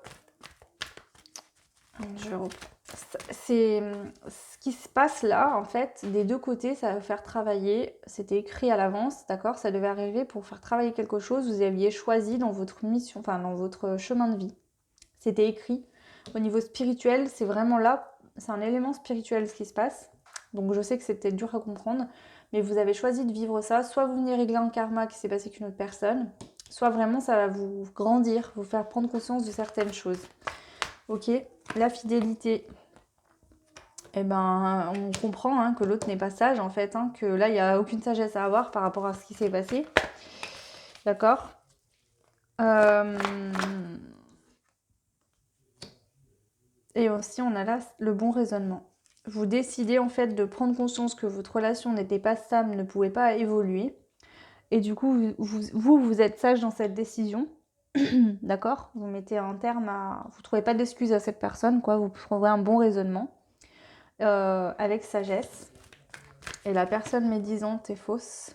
C'est ce qui se passe là, en fait, des deux côtés, ça va faire travailler. C'était écrit à l'avance, d'accord, ça devait arriver pour faire travailler quelque chose. Vous aviez choisi dans votre mission, enfin dans votre chemin de vie. C'était écrit. Au niveau spirituel, c'est vraiment là, c'est un élément spirituel ce qui se passe. Donc je sais que c'est peut-être dur à comprendre, mais vous avez choisi de vivre ça. Soit vous venez régler un karma qui s'est passé avec une autre personne, soit vraiment ça va vous grandir, vous faire prendre conscience de certaines choses. Ok, la fidélité. Eh ben, on comprend hein, que l'autre n'est pas sage en fait, hein, que là il n'y a aucune sagesse à avoir par rapport à ce qui s'est passé. D'accord. Et aussi on a là le bon raisonnement. Vous décidez en fait de prendre conscience que votre relation n'était pas stable, ne pouvait pas évoluer. Et du coup, vous êtes sage dans cette décision. D'accord. Vous mettez un terme à... Vous ne trouvez pas d'excuse à cette personne, quoi. Vous trouvez un bon raisonnement avec sagesse. Et la personne médisante est fausse.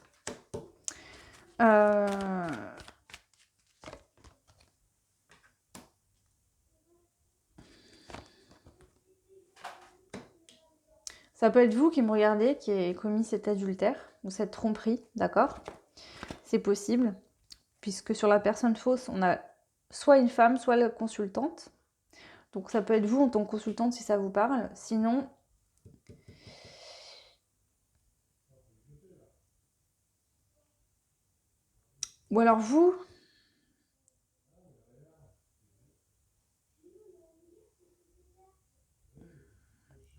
Ça peut être vous qui me regardez, qui avez commis cet adultère ou cette tromperie, d'accord? C'est possible, puisque sur la personne fausse, on a soit une femme, soit la consultante. Donc ça peut être vous en tant que consultante si ça vous parle. Sinon... Ou alors vous...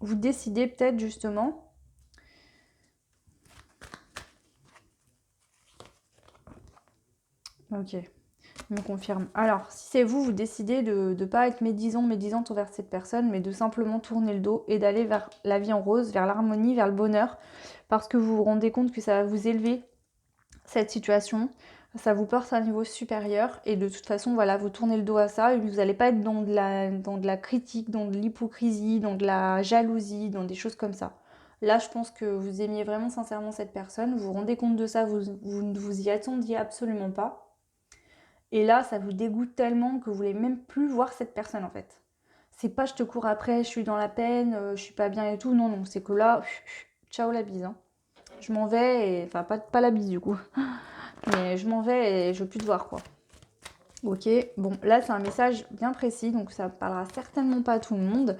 Vous décidez peut-être justement... Ok, je me confirme. Alors, si c'est vous, vous décidez de ne pas être médisante envers cette personne, mais de simplement tourner le dos et d'aller vers la vie en rose, vers l'harmonie, vers le bonheur, parce que vous vous rendez compte que ça va vous élever, cette situation, ça vous porte à un niveau supérieur, et de toute façon, voilà, vous tournez le dos à ça, et vous n'allez pas être dans de la critique, dans de l'hypocrisie, dans de la jalousie, dans des choses comme ça. Là, je pense que vous aimiez vraiment sincèrement cette personne, vous vous rendez compte de ça, vous ne vous y attendiez absolument pas. Et là, ça vous dégoûte tellement que vous voulez même plus voir cette personne en fait. C'est pas je te cours après, je suis dans la peine, je suis pas bien et tout. Non, non, c'est que là, ciao la bise. Hein. Je m'en vais, et... enfin pas la bise du coup. Mais je m'en vais et je veux plus te voir quoi. Ok, bon là c'est un message bien précis, donc ça parlera certainement pas à tout le monde.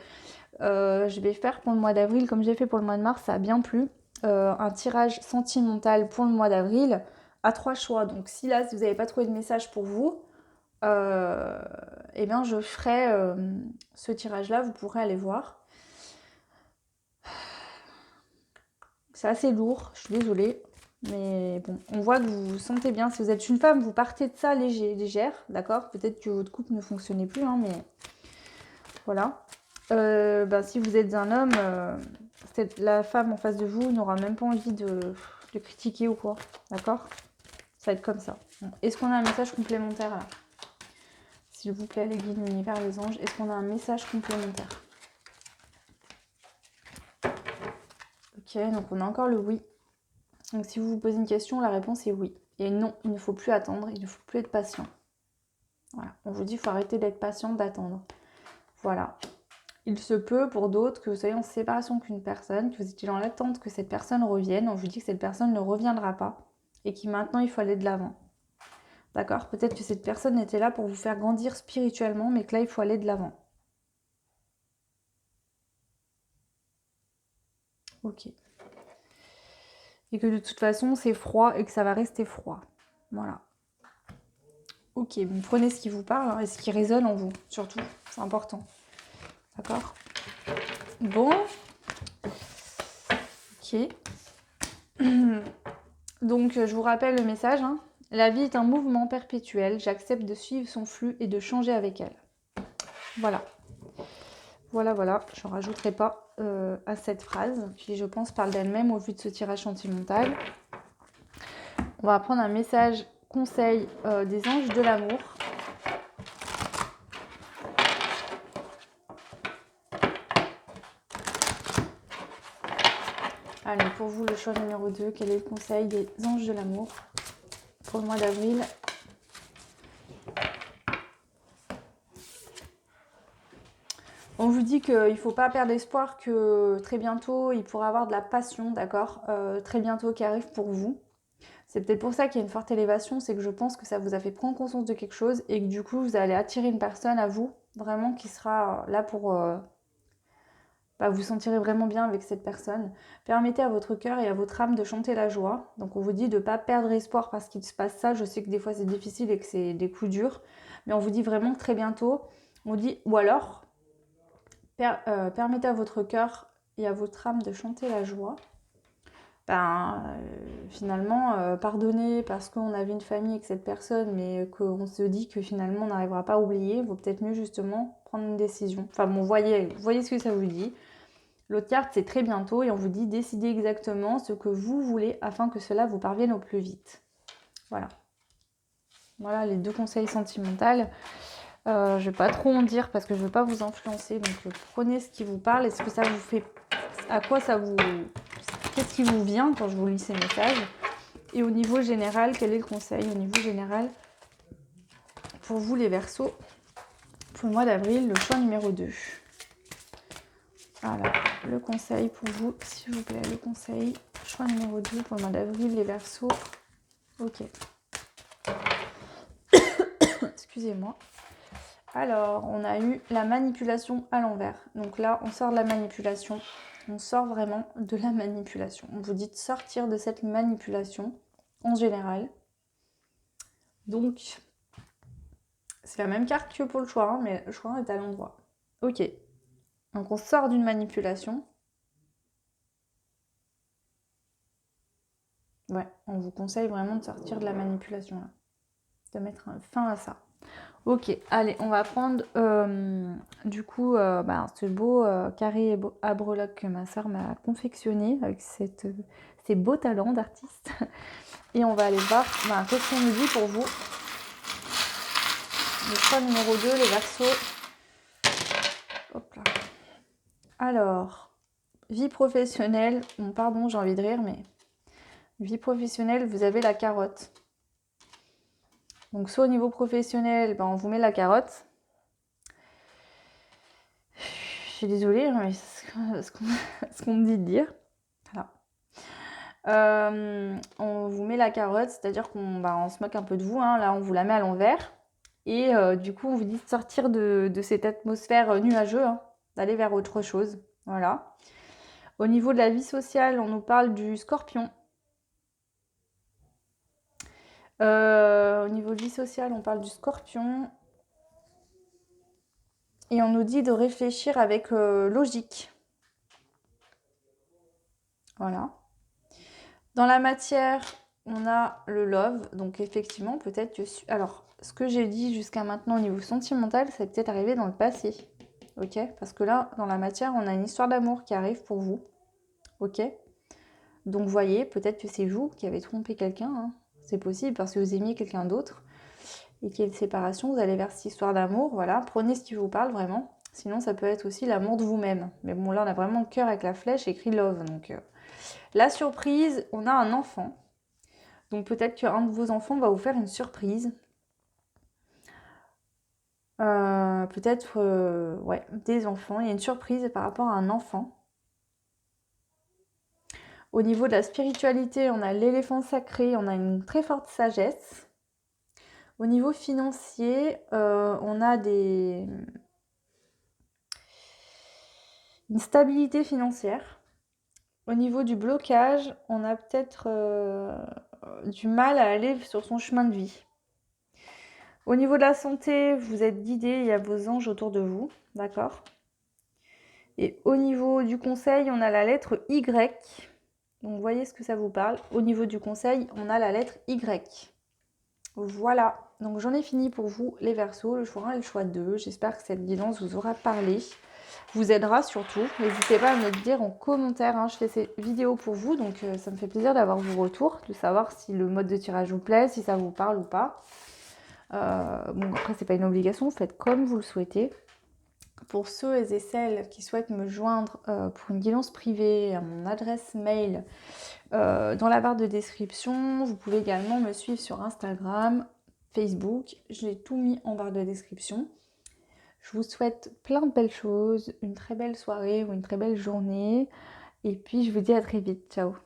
Je vais faire pour le mois d'avril, comme j'ai fait pour le mois de mars, ça a bien plu. Un tirage sentimental pour le mois d'avril à 3 choix. Donc si là, si vous n'avez pas trouvé de message pour vous, eh bien je ferai ce tirage-là, vous pourrez aller voir. C'est assez lourd, je suis désolée. Mais bon, on voit que vous vous sentez bien. Si vous êtes une femme, vous partez de ça légère, d'accord? Peut-être que votre couple ne fonctionnait plus, hein, mais voilà. Si vous êtes un homme, la femme en face de vous n'aura même pas envie de critiquer ou quoi, d'accord? Ça va être comme ça. Bon. Est-ce qu'on a un message complémentaire là? S'il vous plaît, les guides, l'univers, les anges, est-ce qu'on a un message complémentaire? Ok, donc on a encore le oui. Donc si vous vous posez une question, la réponse est oui. Et non, il ne faut plus attendre, il ne faut plus être patient. Voilà, on vous dit qu'il faut arrêter d'être patient, d'attendre. Voilà. Il se peut pour d'autres que vous soyez en séparation qu'une personne, que vous étiez dans l'attente que cette personne revienne. On vous dit que cette personne ne reviendra pas et que maintenant il faut aller de l'avant. D'accord? Peut-être que cette personne était là pour vous faire grandir spirituellement, mais que là il faut aller de l'avant. Ok. Et que de toute façon c'est froid et que ça va rester froid. Voilà. Ok, bon, prenez ce qui vous parle hein, et ce qui résonne en vous, surtout. C'est important. D'accord? Bon. Ok. Donc, je vous rappelle le message. Hein. La vie est un mouvement perpétuel. J'accepte de suivre son flux et de changer avec elle. Voilà. Voilà. Je ne rajouterai pas à cette phrase qui, je pense, parle d'elle-même au vu de ce tirage sentimental. On va prendre un message conseil des anges de l'amour. Allez, pour vous, le choix numéro 2, quel est le conseil des anges de l'amour pour le mois d'avril? On vous dit qu'il ne faut pas perdre espoir que très bientôt, il pourra avoir de la passion, d'accord? Très bientôt qui arrive pour vous. C'est peut-être pour ça qu'il y a une forte élévation, c'est que je pense que ça vous a fait prendre conscience de quelque chose et que du coup, vous allez attirer une personne à vous, vraiment qui sera là pour... vous sentirez vraiment bien avec cette personne. Permettez à votre cœur et à votre âme de chanter la joie. Donc on vous dit de ne pas perdre espoir parce qu'il se passe ça. Je sais que des fois c'est difficile et que c'est des coups durs. Mais on vous dit vraiment que très bientôt, on dit, ou alors, permettez à votre cœur et à votre âme de chanter la joie. Finalement, pardonner parce qu'on avait une famille avec cette personne, mais qu'on se dit que finalement on n'arrivera pas à oublier, il vaut peut-être mieux justement prendre une décision. Enfin bon, voyez ce que ça vous dit. L'autre carte, c'est très bientôt et on vous dit décidez exactement ce que vous voulez afin que cela vous parvienne au plus vite. Voilà. Voilà les deux conseils sentimentaux. Je ne vais pas trop en dire parce que je ne veux pas vous influencer. Donc prenez ce qui vous parle. Est-ce que ça vous fait... À quoi ça vous... Qu'est-ce qui vous vient quand je vous lis ces messages? Et au niveau général, quel est le conseil au niveau général pour vous les Verseaux pour le mois d'avril, le choix numéro 2. Voilà, le conseil pour vous, s'il vous plaît, le conseil, choix numéro 2 pour le mois d'avril, les Verseaux. Ok. Excusez-moi. Alors, on a eu la manipulation à l'envers. Donc là, on sort de la manipulation. On sort vraiment de la manipulation. On vous dit de sortir de cette manipulation en général. Donc, c'est la même carte que pour le choix, hein, mais le choix est à l'endroit. Ok. Donc, on sort d'une manipulation. Ouais, on vous conseille vraiment de sortir de la manipulation là. De mettre fin à ça. Ok, allez, on va prendre du coup ce beau carré à breloques que ma soeur m'a confectionné avec ces beaux talents d'artiste. Et on va aller voir qu'est-ce qu'on nous dit pour vous. Le choix numéro 2, les Verseaux. Hop là. Alors, vie professionnelle. Bon, pardon, j'ai envie de rire, mais vie professionnelle, vous avez la carotte. Donc, soit au niveau professionnel, on vous met la carotte. Je suis désolée, mais c'est ce qu'on me dit de dire. Voilà. On vous met la carotte, c'est-à-dire qu'on se moque un peu de vous. Hein. Là, on vous la met à l'envers. Et du coup, on vous dit de sortir de cette atmosphère nuageuse, hein, d'aller vers autre chose. Voilà. Au niveau de la vie sociale, on nous parle du scorpion. Au niveau de vie sociale, on parle du scorpion. Et on nous dit de réfléchir avec logique. Voilà. Dans la matière, on a le love. Donc effectivement, peut-être que... Alors, ce que j'ai dit jusqu'à maintenant au niveau sentimental, ça peut-être arrivé dans le passé. Ok? Parce que là, dans la matière, on a une histoire d'amour qui arrive pour vous. Ok? Donc, voyez, peut-être que c'est vous qui avez trompé quelqu'un. Hein. C'est possible parce que vous aimiez quelqu'un d'autre. Et qu'il y ait une séparation, vous allez vers cette histoire d'amour. Voilà, prenez ce qui vous parle vraiment. Sinon, ça peut être aussi l'amour de vous-même. Mais bon, là, on a vraiment le cœur avec la flèche écrit love. Donc, la surprise, on a un enfant. Donc, peut-être qu'un de vos enfants va vous faire une surprise. Peut-être, ouais, des enfants. Il y a une surprise par rapport à un enfant. Au niveau de la spiritualité, on a l'éléphant sacré, on a une très forte sagesse. Au niveau financier, on a une stabilité financière. Au niveau du blocage, on a peut-être du mal à aller sur son chemin de vie. Au niveau de la santé, vous êtes guidé, il y a vos anges autour de vous, d'accord? Et au niveau du conseil, on a la lettre Y. Donc, voyez ce que ça vous parle. Au niveau du conseil, on a la lettre Y. Voilà. Donc, j'en ai fini pour vous, les Verseaux, le choix 1 et le choix 2. J'espère que cette guidance vous aura parlé, vous aidera surtout. N'hésitez pas à me le dire en commentaire. Hein. Je fais ces vidéos pour vous, donc ça me fait plaisir d'avoir vos retours, de savoir si le mode de tirage vous plaît, si ça vous parle ou pas. Bon, après, c'est pas une obligation. Faites comme vous le souhaitez. Pour ceux et celles qui souhaitent me joindre pour une guidance privée à mon adresse mail dans la barre de description, vous pouvez également me suivre sur Instagram, Facebook. Je l'ai tout mis en barre de description. Je vous souhaite plein de belles choses, une très belle soirée ou une très belle journée. Et puis je vous dis à très vite. Ciao!